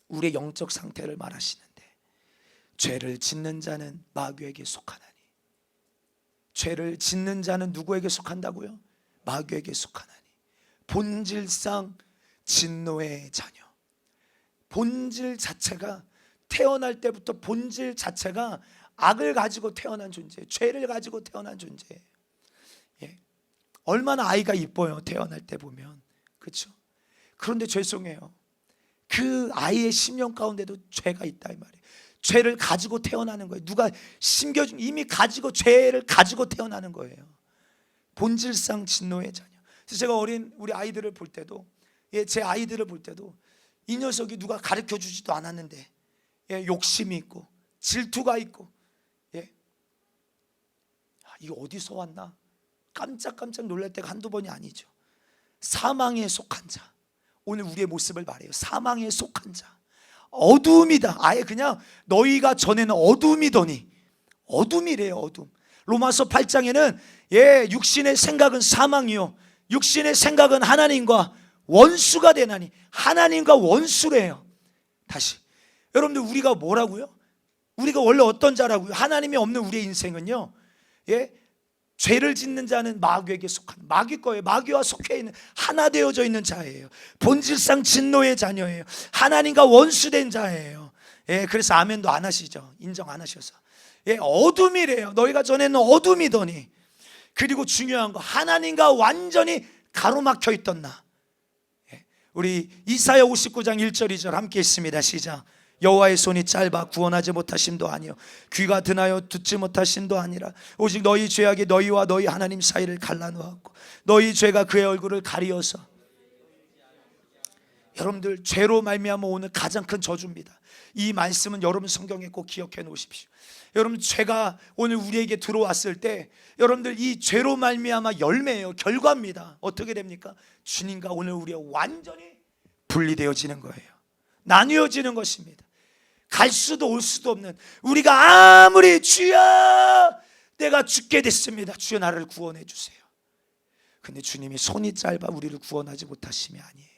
Speaker 1: 우리의 영적 상태를 말하시는데, 죄를 짓는 자는 마귀에게 속하나니. 죄를 짓는 자는 누구에게 속한다고요? 마귀에게 속하나니. 본질상 진노의 자녀. 본질 자체가, 태어날 때부터 본질 자체가 악을 가지고 태어난 존재, 죄를 가지고 태어난 존재예요. 예. 얼마나 아이가 이뻐요, 태어날 때 보면. 그렇죠? 그런데 죄송해요, 그 아이의 심령 가운데도 죄가 있다 이 말이에요. 죄를 가지고 태어나는 거예요. 누가 심겨준, 이미 가지고, 죄를 가지고 태어나는 거예요. 본질상 진노의 자녀. 그래서 제가 어린 우리 아이들을 볼 때도, 예, 제 아이들을 볼 때도 이 녀석이 누가 가르쳐 주지도 않았는데, 예, 욕심이 있고 질투가 있고, 예, 이거 어디서 왔나 깜짝깜짝 놀랄 때가 한두 번이 아니죠. 사망에 속한 자, 오늘 우리의 모습을 말해요. 사망에 속한 자, 어둠이다. 아예 그냥 너희가 전에는 어둠이더니, 어둠이래요. 어둠. 로마서 8장에는 예, 육신의 생각은 사망이요 육신의 생각은 하나님과 원수가 되나니. 하나님과 원수래요. 다시, 여러분들, 우리가 뭐라고요? 우리가 원래 어떤 자라고요? 하나님이 없는 우리의 인생은요, 예, 죄를 짓는 자는 마귀에게 속한, 마귀 거예요. 마귀와 속해 있는, 하나 되어져 있는 자예요. 본질상 진노의 자녀예요. 하나님과 원수된 자예요. 예, 그래서 아멘도 안 하시죠. 인정 안 하셔서. 예, 어둠이래요. 너희가 전에는 어둠이더니. 그리고 중요한 거, 하나님과 완전히 가로막혀 있던 나. 예, 우리 이사야 59장 1절 2절 함께 있습니다. 시작. 여호와의 손이 짧아 구원하지 못하심도 아니요 귀가 드나요 듣지 못하심도 아니라 오직 너희 죄악이 너희와 너희 하나님 사이를 갈라놓았고 너희 죄가 그의 얼굴을 가리어서. 여러분들, 죄로 말미암아 오늘 가장 큰 저주입니다. 이 말씀은 여러분 성경에 꼭 기억해 놓으십시오. 여러분, 죄가 오늘 우리에게 들어왔을 때, 여러분들, 이 죄로 말미암아 열매예요. 결과입니다. 어떻게 됩니까? 주님과 오늘 우리가 완전히 분리되어지는 거예요. 나뉘어지는 것입니다. 갈 수도 올 수도 없는, 우리가 아무리 주여 내가 죽게 됐습니다, 주여 나를 구원해 주세요. 근데 주님이 손이 짧아 우리를 구원하지 못하심이 아니에요.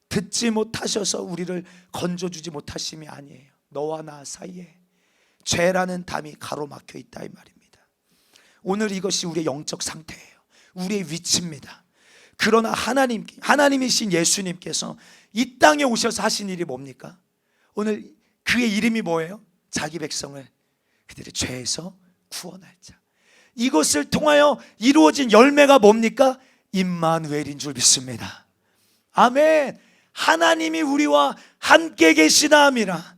Speaker 1: 듣지 못하셔서 우리를 건져주지 못하심이 아니에요. 너와 나 사이에 죄라는 담이 가로막혀 있다 이 말입니다. 오늘 이것이 우리의 영적 상태예요. 우리의 위치입니다. 그러나 하나님이신 예수님께서 이 땅에 오셔서 하신 일이 뭡니까? 오늘 그의 이름이 뭐예요? 자기 백성을 그들의 죄에서 구원할 자. 이것을 통하여 이루어진 열매가 뭡니까? 임마누엘인 줄 믿습니다. 아멘. 하나님이 우리와 함께 계시다 함이라.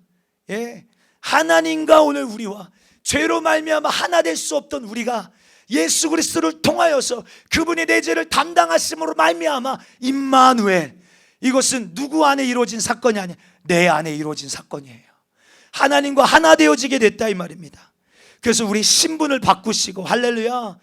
Speaker 1: 예, 하나님과 오늘 우리와 죄로 말미암아 하나 될 수 없던 우리가 예수 그리스도를 통하여서 그분이 내 죄를 담당하심으로 말미암아 임마누엘, 이것은 누구 안에 이루어진 사건이 아니야, 내 안에 이루어진 사건이에요. 하나님과 하나 되어지게 됐다 이 말입니다. 그래서 우리 신분을 바꾸시고, 할렐루야,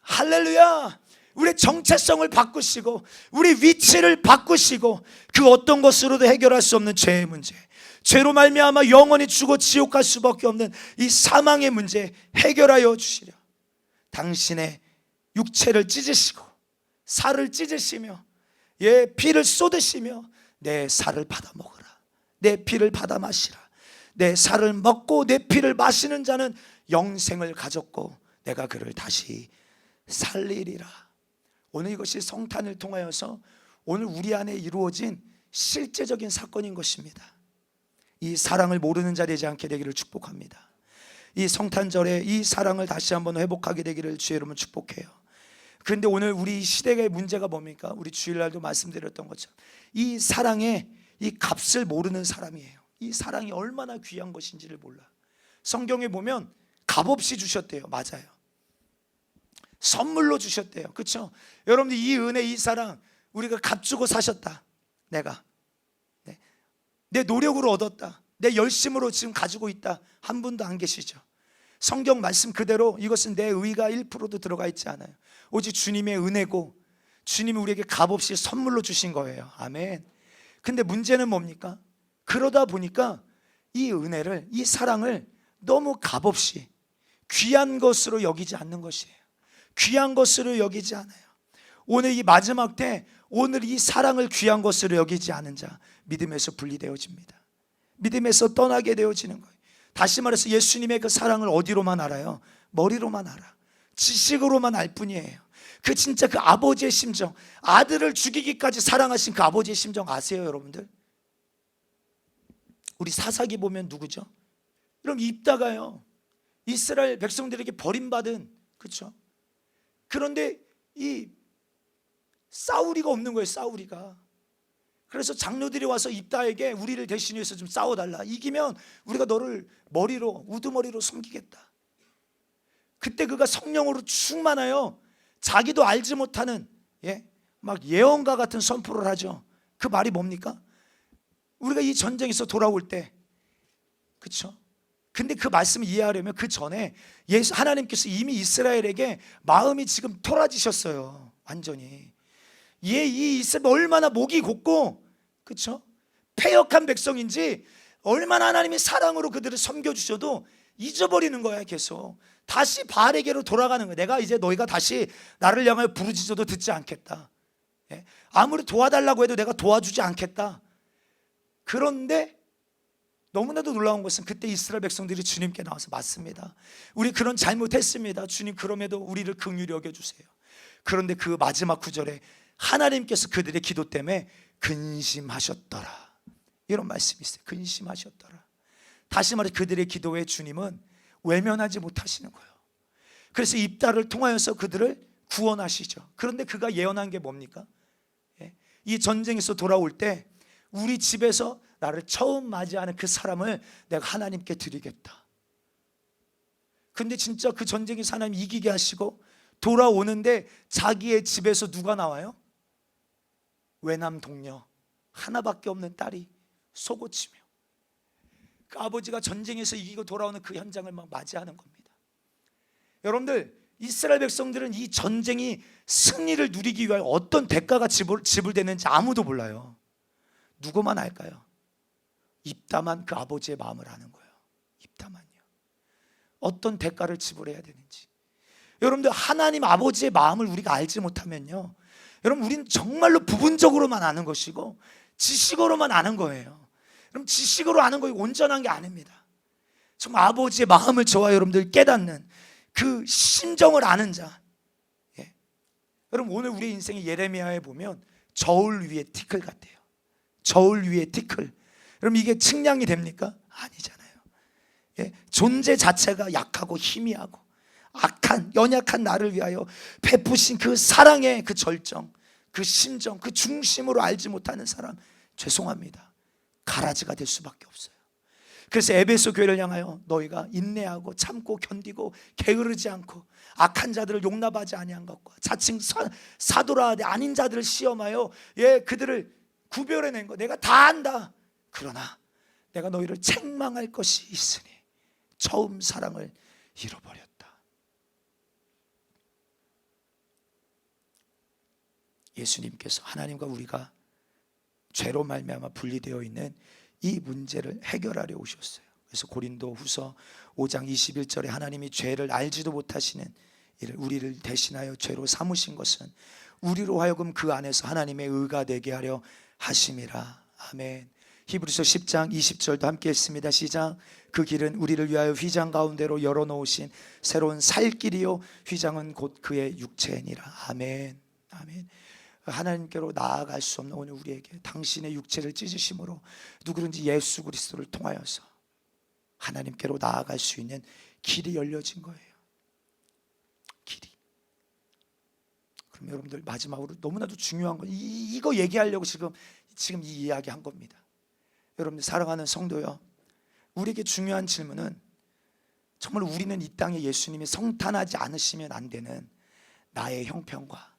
Speaker 1: 할렐루야, 우리의 정체성을 바꾸시고 우리 위치를 바꾸시고 그 어떤 것으로도 해결할 수 없는 죄의 문제, 죄로 말미암아 영원히 죽어 지옥 갈 수밖에 없는 이 사망의 문제 해결하여 주시려 당신의 육체를 찢으시고 살을 찢으시며, 예, 피를 쏟으시며 내 살을 받아 먹으라, 내 피를 받아 마시라. 내 살을 먹고 내 피를 마시는 자는 영생을 가졌고 내가 그를 다시 살리리라. 오늘 이것이 성탄을 통하여서 오늘 우리 안에 이루어진 실제적인 사건인 것입니다. 이 사랑을 모르는 자 되지 않게 되기를 축복합니다. 이 성탄절에 이 사랑을 다시 한번 회복하게 되기를 주의 이름으로 축복해요. 그런데 오늘 우리 시대의 문제가 뭡니까? 우리 주일날도 말씀드렸던 것처럼 이 사랑의 이 값을 모르는 사람이에요. 이 사랑이 얼마나 귀한 것인지를 몰라. 성경에 보면 값없이 주셨대요. 맞아요. 선물로 주셨대요. 그렇죠? 여러분들, 이 은혜, 이 사랑 우리가 값 주고 사셨다. 내가 내 노력으로 얻었다, 내 열심으로 지금 가지고 있다, 한 분도 안 계시죠? 성경 말씀 그대로 이것은 내 의가 1%도 들어가 있지 않아요. 오직 주님의 은혜고 주님이 우리에게 값없이 선물로 주신 거예요. 아멘. 근데 문제는 뭡니까? 그러다 보니까 이 은혜를, 이 사랑을 너무 값없이 귀한 것으로 여기지 않는 것이에요. 귀한 것으로 여기지 않아요. 오늘 이 마지막 때 오늘 이 사랑을 귀한 것으로 여기지 않은 자 믿음에서 분리되어집니다. 믿음에서 떠나게 되어지는 거예요. 다시 말해서 예수님의 그 사랑을 어디로만 알아요? 머리로만 알아. 지식으로만 알 뿐이에요. 그 진짜 그 아버지의 심정, 아들을 죽이기까지 사랑하신 그 아버지의 심정 아세요, 여러분들? 우리 사사기 보면 누구죠? 그럼 입다가요, 이스라엘 백성들에게 버림받은, 그렇죠? 그런데 이 싸우리가 없는 거예요. 싸우리가. 그래서 장로들이 와서 입다에게 우리를 대신해서 좀 싸워달라. 이기면 우리가 너를 머리로, 우두머리로 섬기겠다. 그때 그가 성령으로 충만하여 자기도 알지 못하는 막 예언가 같은 선포를 하죠. 그 말이 뭡니까? 우리가 이 전쟁에서 돌아올 때, 그렇죠? 근데 그 말씀을 이해하려면 그 전에 하나님께서 이미 이스라엘에게 마음이 지금 토라지셨어요. 완전히. 이 이스라엘 얼마나 목이 곧고, 그렇죠? 패역한 백성인지 얼마나 하나님이 사랑으로 그들을 섬겨주셔도 잊어버리는 거야. 계속 다시 바알에게로 돌아가는 거야. 내가 이제 너희가 다시 나를 향하여 부르짖어도 듣지 않겠다. 아무리 도와달라고 해도 내가 도와주지 않겠다. 그런데 너무나도 놀라운 것은 그때 이스라엘 백성들이 주님께 나와서 맞습니다, 우리 그런 잘못했습니다. 주님 그럼에도 우리를 긍휼히 여겨주세요. 그런데 그 마지막 구절에 하나님께서 그들의 기도 때문에 근심하셨더라, 이런 말씀이 있어요. 근심하셨더라. 다시 말해 그들의 기도에 주님은 외면하지 못하시는 거예요. 그래서 입다를 통하여서 그들을 구원하시죠. 그런데 그가 예언한 게 뭡니까? 이 전쟁에서 돌아올 때 우리 집에서 나를 처음 맞이하는 그 사람을 내가 하나님께 드리겠다. 근데 진짜 그 전쟁에서 하나님 이기게 하시고 돌아오는데 자기의 집에서 누가 나와요? 외남 동료 하나밖에 없는 딸이 속옷이며, 그 아버지가 전쟁에서 이기고 돌아오는 그 현장을 막 맞이하는 겁니다. 여러분들, 이스라엘 백성들은 이 전쟁이 승리를 누리기 위하여 어떤 대가가 지불되는지 아무도 몰라요. 누구만 알까요? 입다만 그 아버지의 마음을 아는 거예요. 입다만요. 어떤 대가를 지불해야 되는지. 여러분들, 하나님 아버지의 마음을 우리가 알지 못하면요, 여러분, 우리는 정말로 부분적으로만 아는 것이고 지식으로만 아는 거예요. 그럼 지식으로 아는 것이 온전한 게 아닙니다. 정말 아버지의 마음을 저와 여러분들 깨닫는 그 심정을 아는 자. 여러분, 오늘 우리 인생의 예레미야에 보면 저울 위에 티끌 같아요. 저울 위에 티끌. 그럼 이게 측량이 됩니까? 아니잖아요. 존재 자체가 약하고 희미하고 악한 연약한 나를 위하여 베푸신 그 사랑의 그 절정, 그 심정, 그 중심으로 알지 못하는 사람, 죄송합니다, 가라지가 될 수밖에 없어요. 그래서 에베소 교회를 향하여 너희가 인내하고 참고 견디고 게으르지 않고 악한 자들을 용납하지 아니한 것과 자칭 사도라 아닌 자들을 시험하여 그들을 구별해낸 거 내가 다 안다. 그러나 내가 너희를 책망할 것이 있으니 처음 사랑을 잃어버렸다. 예수님께서 하나님과 우리가 죄로 말미암아 분리되어 있는 이 문제를 해결하려 오셨어요. 그래서 고린도 후서 5장 21절에 하나님이 죄를 알지도 못하시는 이를 우리를 대신하여 죄로 삼으신 것은 우리로 하여금 그 안에서 하나님의 의가 되게 하려 하심이라. 아멘. 히브리서 10장 20절도 함께 했습니다. 시작. 그 길은 우리를 위하여 휘장 가운데로 열어놓으신 새로운 살 길이요 휘장은 곧 그의 육체니라. 아멘. 아멘. 하나님께로 나아갈 수 없는 오늘 우리에게 당신의 육체를 찢으심으로 누구든지 예수 그리스도를 통하여서 하나님께로 나아갈 수 있는 길이 열려진 거예요. 길이. 그럼 여러분들, 마지막으로 너무나도 중요한 건 이거 얘기하려고 지금 이 이야기 한 겁니다. 여러분들, 사랑하는 성도요, 우리에게 중요한 질문은 정말 우리는 이 땅에 예수님이 성탄하지 않으시면 안 되는 나의 형편과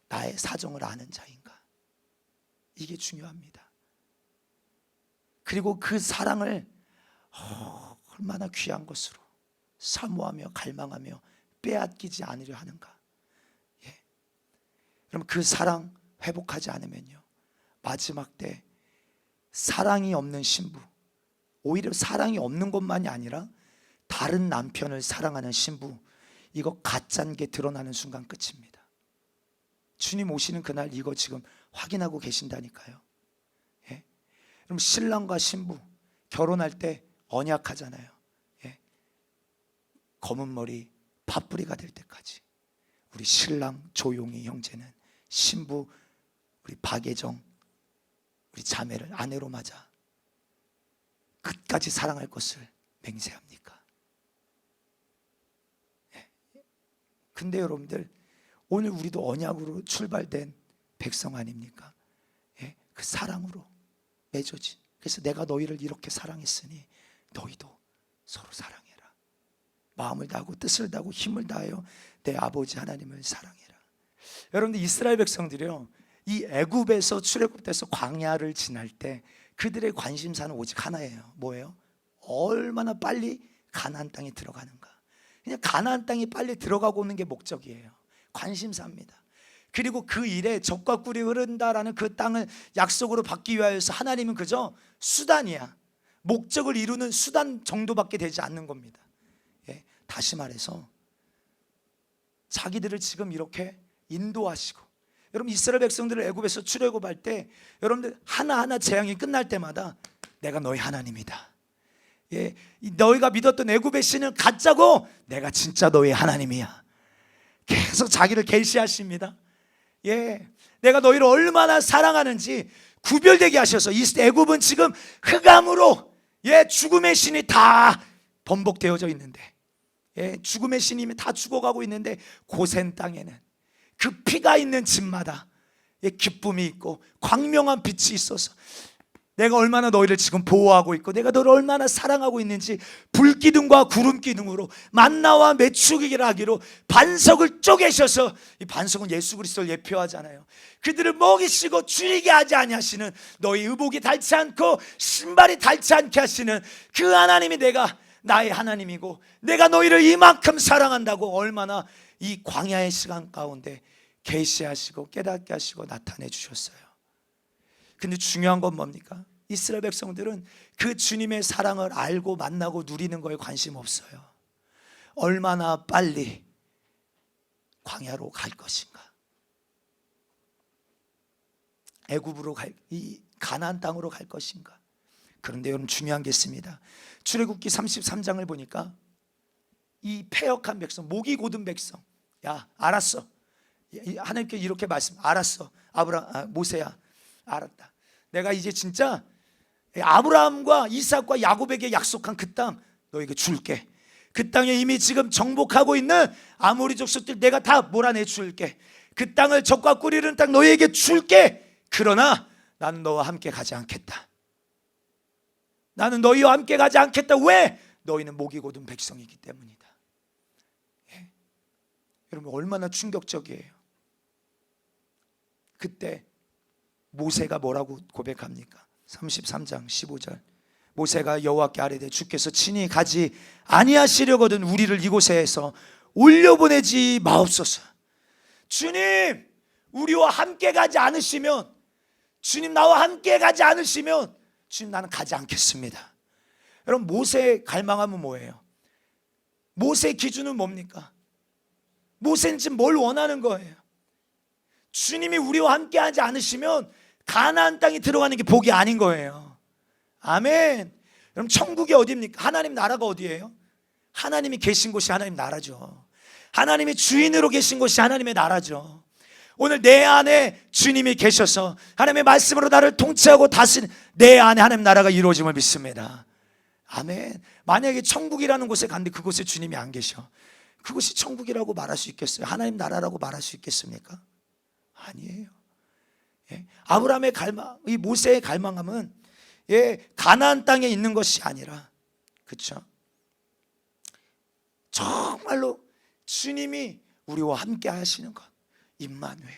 Speaker 1: 나의 사정을 아는 자인가? 이게 중요합니다. 그리고 그 사랑을 얼마나 귀한 것으로 사모하며 갈망하며 빼앗기지 않으려 하는가? 그럼 그 사랑 회복하지 않으면요, 마지막 때 사랑이 없는 신부, 오히려 사랑이 없는 것만이 아니라 다른 남편을 사랑하는 신부, 이거 가짜인 게 드러나는 순간 끝입니다. 주님 오시는 그날 이거 지금 확인하고 계신다니까요. 예? 그럼 신랑과 신부 결혼할 때 언약하잖아요. 예? 검은 머리 팥뿌리가 될 때까지 우리 신랑 조용히 형제는 신부 우리 박예정 우리 자매를 아내로 맞아 끝까지 사랑할 것을 맹세합니까? 예. 근데 여러분들 오늘 우리도 언약으로 출발된 백성 아닙니까? 예? 그 사랑으로 맺어진, 그래서 내가 너희를 이렇게 사랑했으니 너희도 서로 사랑해라. 마음을 다하고 뜻을 다하고 힘을 다하여 내 아버지 하나님을 사랑해라. 여러분들 이스라엘 백성들이요, 이 애굽에서 출애굽돼서 광야를 지날 때 그들의 관심사는 오직 하나예요. 뭐예요? 얼마나 빨리 가나안 땅에 들어가는가. 그냥 가나안 땅에 빨리 들어가고 오는 게 목적이에요. 관심사입니다. 그리고 그 일에 젖과 꿀이 흐른다라는 그 땅을 약속으로 받기 위하여서 하나님은 그저 수단이야. 목적을 이루는 수단 정도밖에 되지 않는 겁니다. 예, 다시 말해서 자기들을 지금 이렇게 인도하시고, 여러분 이스라엘 백성들을 애굽에서 출애굽할 때 여러분들 하나하나 재앙이 끝날 때마다 내가 너희 하나님이다. 예, 너희가 믿었던 애굽의 신은 가짜고 내가 진짜 너희 하나님이야. 계속 자기를 계시하십니다. 예, 내가 너희를 얼마나 사랑하는지 구별되게 하셔서 이 애굽은 지금 흑암으로, 예, 죽음의 신이 다 번복되어져 있는데, 예, 죽음의 신이 다 죽어가고 있는데 고센 땅에는 그 피가 있는 집마다, 예, 기쁨이 있고 광명한 빛이 있어서 내가 얼마나 너희를 지금 보호하고 있고 내가 너를 얼마나 사랑하고 있는지 불기둥과 구름기둥으로 만나와 메추기를 하기로 반석을 쪼개셔서, 이 반석은 예수 그리스도를 예표하잖아요. 그들을 먹이시고 줄이게 하지 아니하시는, 너희 의복이 닳지 않고 신발이 닳지 않게 하시는 그 하나님이 내가 나의 하나님이고 내가 너희를 이만큼 사랑한다고 얼마나 이 광야의 시간 가운데 계시하시고 깨닫게 하시고 나타내 주셨어요. 근데 중요한 건 뭡니까? 이스라엘 백성들은 그 주님의 사랑을 알고 만나고 누리는 거에 관심 없어요. 얼마나 빨리 광야로 갈 것인가, 애굽으로 이 가나안 땅으로 갈 것인가. 그런데 여러분 중요한 게 있습니다. 출애굽기 33장을 보니까 이 패역한 백성, 목이 곧은 백성, 야 알았어, 하나님께 이렇게 말씀, 알았어 모세야, 알았다. 내가 이제 진짜 아브라함과 이삭과 야곱에게 약속한 그 땅 너에게 줄게. 그 땅에 이미 지금 정복하고 있는 아모리 족속들 내가 다 몰아내 줄게. 그 땅을 젖과 꿀이 흐르는 땅 너에게 줄게. 그러나 나는 너와 함께 가지 않겠다. 나는 너희와 함께 가지 않겠다. 왜? 너희는 목이 곧은 백성이기 때문이다. 예. 여러분 얼마나 충격적이에요. 그때 모세가 뭐라고 고백합니까? 33장 15절. 모세가 여호와께 아뢰되 주께서 친히 가지 아니하시려거든 우리를 이곳에서 올려보내지 마옵소서. 주님, 우리와 함께 가지 않으시면, 주님 나와 함께 가지 않으시면 주님 나는 가지 않겠습니다. 여러분 모세의 갈망함은 뭐예요? 모세의 기준은 뭡니까? 모세는 지금 뭘 원하는 거예요? 주님이 우리와 함께 하지 않으시면 가나안 땅에 들어가는 게 복이 아닌 거예요. 아멘. 여러분 천국이 어디입니까? 하나님 나라가 어디예요? 하나님이 계신 곳이 하나님 나라죠. 하나님이 주인으로 계신 곳이 하나님의 나라죠. 오늘 내 안에 주님이 계셔서 하나님의 말씀으로 나를 통치하고 다스리는 내 안에 하나님 나라가 이루어짐을 믿습니다. 아멘. 만약에 천국이라는 곳에 갔는데 그곳에 주님이 안 계셔, 그것이 천국이라고 말할 수 있겠어요? 하나님 나라라고 말할 수 있겠습니까? 아니에요. 예? 아브라함의 갈망, 이 모세의 갈망함은, 예, 가나안 땅에 있는 것이 아니라, 그렇죠? 정말로 주님이 우리와 함께 하시는 것, 임마누엘,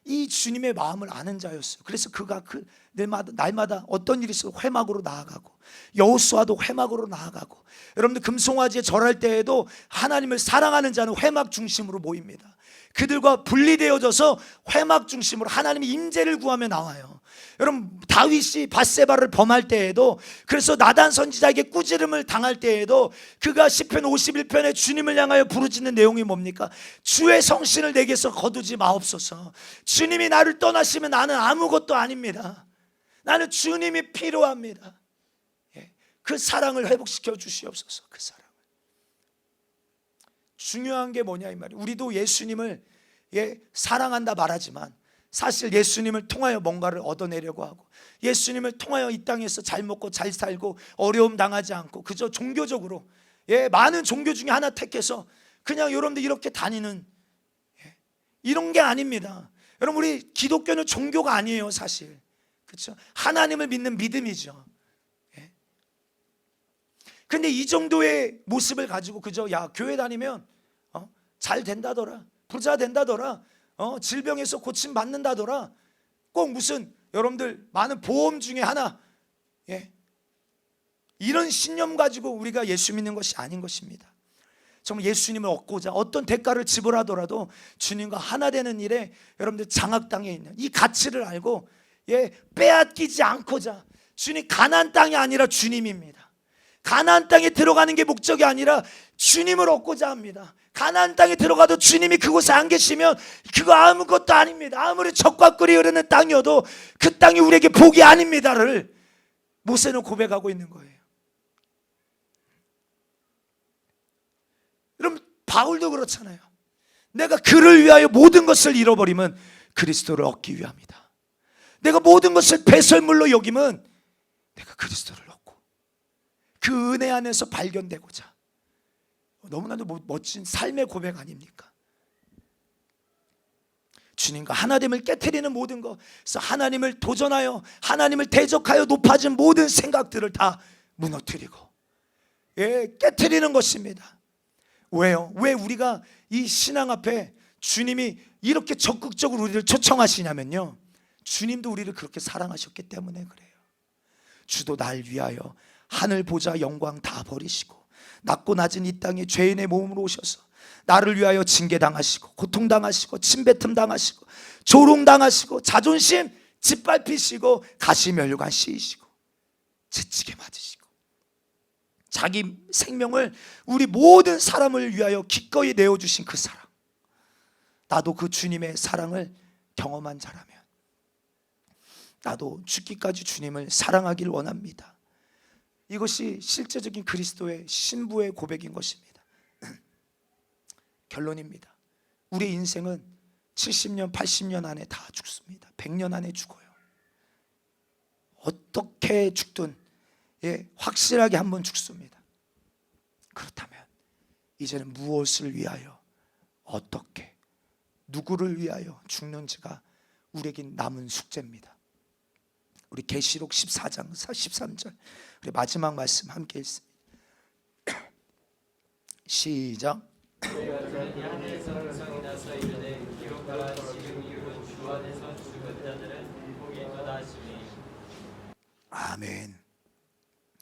Speaker 1: 이 주님의 마음을 아는 자였어요. 그래서 그가 그 날마다 어떤 일이 있어도 회막으로 나아가고, 여호수아도 회막으로 나아가고, 여러분들 금송아지에 절할 때에도 하나님을 사랑하는 자는 회막 중심으로 모입니다. 그들과 분리되어져서 회막 중심으로 하나님의 임재를 구하며 나와요. 여러분, 다윗이 밧세바를 범할 때에도, 그래서 나단 선지자에게 꾸지름을 당할 때에도 그가 시편 51편에 주님을 향하여 부르짖는 내용이 뭡니까? 주의 성신을 내게서 거두지 마옵소서. 주님이 나를 떠나시면 나는 아무것도 아닙니다. 나는 주님이 필요합니다. 그 사랑을 회복시켜 주시옵소서. 그 사랑을. 중요한 게 뭐냐 이 말이에요. 우리도 예수님을 사랑한다 말하지만 사실 예수님을 통하여 뭔가를 얻어내려고 하고, 예수님을 통하여 이 땅에서 잘 먹고 잘 살고 어려움 당하지 않고 그저 종교적으로 많은 종교 중에 하나 택해서 그냥 여러분들 이렇게 다니는 이런 게 아닙니다. 여러분, 우리 기독교는 종교가 아니에요 사실. 그렇죠? 하나님을 믿는 믿음이죠. 근데 이 정도의 모습을 가지고 그저 교회 다니면 잘 된다더라, 부자 된다더라, 질병에서 고침 받는다더라, 꼭 무슨 여러분들 많은 보험 중에 하나, 이런 신념 가지고 우리가 예수 믿는 것이 아닌 것입니다. 정말 예수님을 얻고자 어떤 대가를 지불하더라도 주님과 하나 되는 일에 여러분들 장악당해 있는 이 가치를 알고 빼앗기지 않고자, 주님, 가나안 땅이 아니라 주님입니다. 가나안 땅에 들어가는 게 목적이 아니라 주님을 얻고자 합니다. 가나안 땅에 들어가도 주님이 그곳에 안 계시면 그거 아무것도 아닙니다. 아무리 젖과 꿀이 흐르는 땅이어도 그 땅이 우리에게 복이 아닙니다를 모세는 고백하고 있는 거예요. 여러분, 바울도 그렇잖아요. 내가 그를 위하여 모든 것을 잃어버리면 그리스도를 얻기 위함이다. 내가 모든 것을 배설물로 여기면 내가 그리스도를 얻고 그 은혜 안에서 발견되고자. 너무나도 멋진 삶의 고백 아닙니까? 주님과 하나됨을 깨트리는 모든 것, 그래서 하나님을 도전하여 하나님을 대적하여 높아진 모든 생각들을 다 무너뜨리고 깨트리는 것입니다. 왜요? 왜 우리가 이 신앙 앞에 주님이 이렇게 적극적으로 우리를 초청하시냐면요, 주님도 우리를 그렇게 사랑하셨기 때문에 그래요. 주도 날 위하여 하늘 보좌 영광 다 버리시고 낮고 낮은 이 땅에 죄인의 몸으로 오셔서 나를 위하여 징계당하시고 고통당하시고 침뱉음 당하시고 조롱당하시고 자존심 짓밟히시고 가시면류관 씌이시고 채찍에 맞으시고 자기 생명을 우리 모든 사람을 위하여 기꺼이 내어주신 그 사랑, 나도 그 주님의 사랑을 경험한 자라면 나도 죽기까지 주님을 사랑하길 원합니다. 이것이 실제적인 그리스도의 신부의 고백인 것입니다. 결론입니다. 우리 인생은 70년, 80년 안에 다 죽습니다. 100년 안에 죽어요. 어떻게 죽든 확실하게 한번 죽습니다. 그렇다면 이제는 무엇을 위하여, 어떻게, 누구를 위하여 죽는지가 우리에게 남은 숙제입니다. 우리 계시록 14장 13절 우리 마지막 말씀 함께 읽습니다. 시작. 아멘.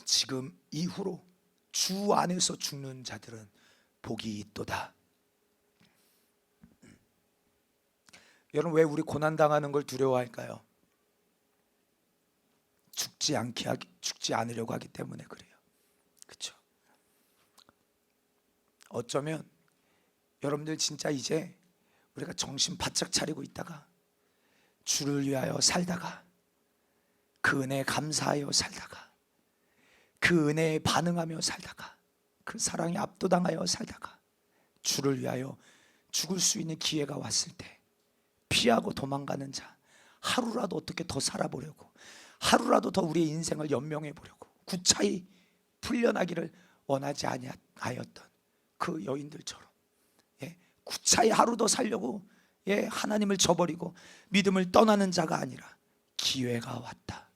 Speaker 1: 지금 이후로 주 안에서 죽는 자들은 복이 있도다. 여러분, 왜 우리 고난당하는 걸 두려워할까요? 죽지 않으려고 하기 때문에 그래요. 그렇죠? 어쩌면 여러분들 진짜 이제 우리가 정신 바짝 차리고 있다가 주를 위하여 살다가 그 은혜에 감사하여 살다가 그 은혜에 반응하며 살다가 그 사랑에 압도당하여 살다가 주를 위하여 죽을 수 있는 기회가 왔을 때 피하고 도망가는 자, 하루라도 어떻게 더 살아보려고, 하루라도 더 우리의 인생을 연명해 보려고 구차히 풀려나기를 원하지 아니하였던 그 여인들처럼 구차히 하루 더 살려고 하나님을 저버리고 믿음을 떠나는 자가 아니라 기회가 왔다.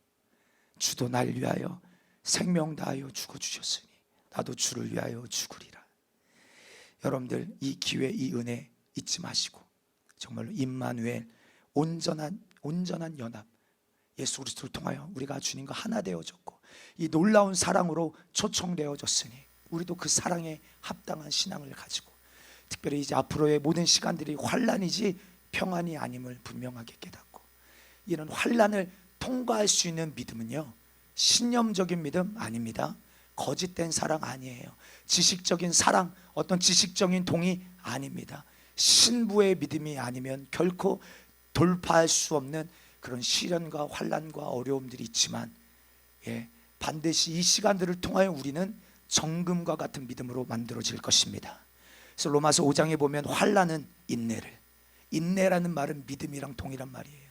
Speaker 1: 주도 날 위하여 생명 다하여 죽어주셨으니 나도 주를 위하여 죽으리라. 여러분들 이 기회, 이 은혜 잊지 마시고 정말로 임마누엘, 온전한 연합, 예수 그리스도를 통하여 우리가 주님과 하나 되어졌고 이 놀라운 사랑으로 초청되어졌으니 우리도 그 사랑에 합당한 신앙을 가지고 특별히 이제 앞으로의 모든 시간들이 환난이지 평안이 아님을 분명하게 깨닫고 이런 환난을 통과할 수 있는 믿음은요, 신념적인 믿음 아닙니다. 거짓된 사랑 아니에요. 지식적인 사랑, 어떤 지식적인 동의 아닙니다. 신부의 믿음이 아니면 결코 돌파할 수 없는 그런 시련과 환난과 어려움들이 있지만 반드시 이 시간들을 통하여 우리는 정금과 같은 믿음으로 만들어질 것입니다. 그래서 로마서 5장에 보면 환난은 인내를, 인내라는 말은 믿음이랑 동일한 말이에요.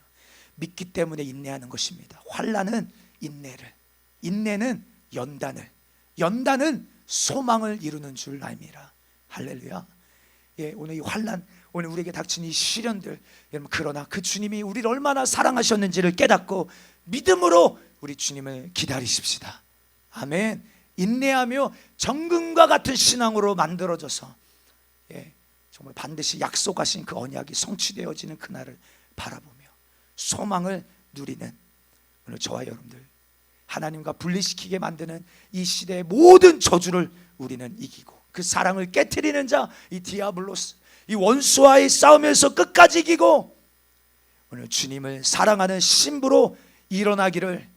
Speaker 1: 믿기 때문에 인내하는 것입니다. 환난은 인내를, 인내는 연단을, 연단은 소망을 이루는 줄 압니다. 할렐루야. 오늘 이 환난, 오늘 우리에게 닥친 이 시련들, 여러분 그러나 그 주님이 우리를 얼마나 사랑하셨는지를 깨닫고 믿음으로 우리 주님을 기다리십시다. 아멘. 인내하며 정금과 같은 신앙으로 만들어져서 정말 반드시 약속하신 그 언약이 성취되어지는 그날을 바라보며 소망을 누리는 오늘 저와 여러분들, 하나님과 분리시키게 만드는 이 시대의 모든 저주를 우리는 이기고 그 사랑을 깨트리는 자, 이 디아블로스, 이 원수와의 싸움에서 끝까지 이기고 오늘 주님을 사랑하는 신부로 일어나기를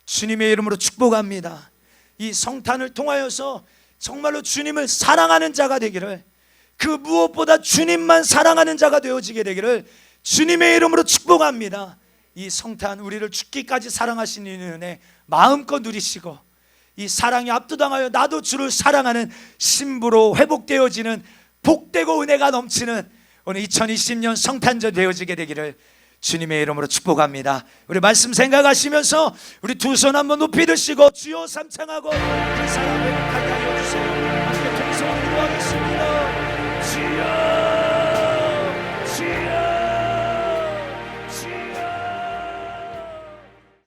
Speaker 1: 주님의 이름으로 축복합니다. 이 성탄을 통하여서 정말로 주님을 사랑하는 자가 되기를, 그 무엇보다 주님만 사랑하는 자가 되어지게 되기를 주님의 이름으로 축복합니다. 이 성탄 우리를 죽기까지 사랑하신 이 은혜 마음껏 누리시고 이 사랑이 압도당하여 나도 주를 사랑하는 신부로 회복되어지는 복되고 은혜가 넘치는 오늘 2020년 성탄절 되어지게 되기를 주님의 이름으로 축복합니다. 우리 말씀 생각하시면서 우리 두 손 한번 높이 드시고 주여 삼창하고 우리 사랑 회복하게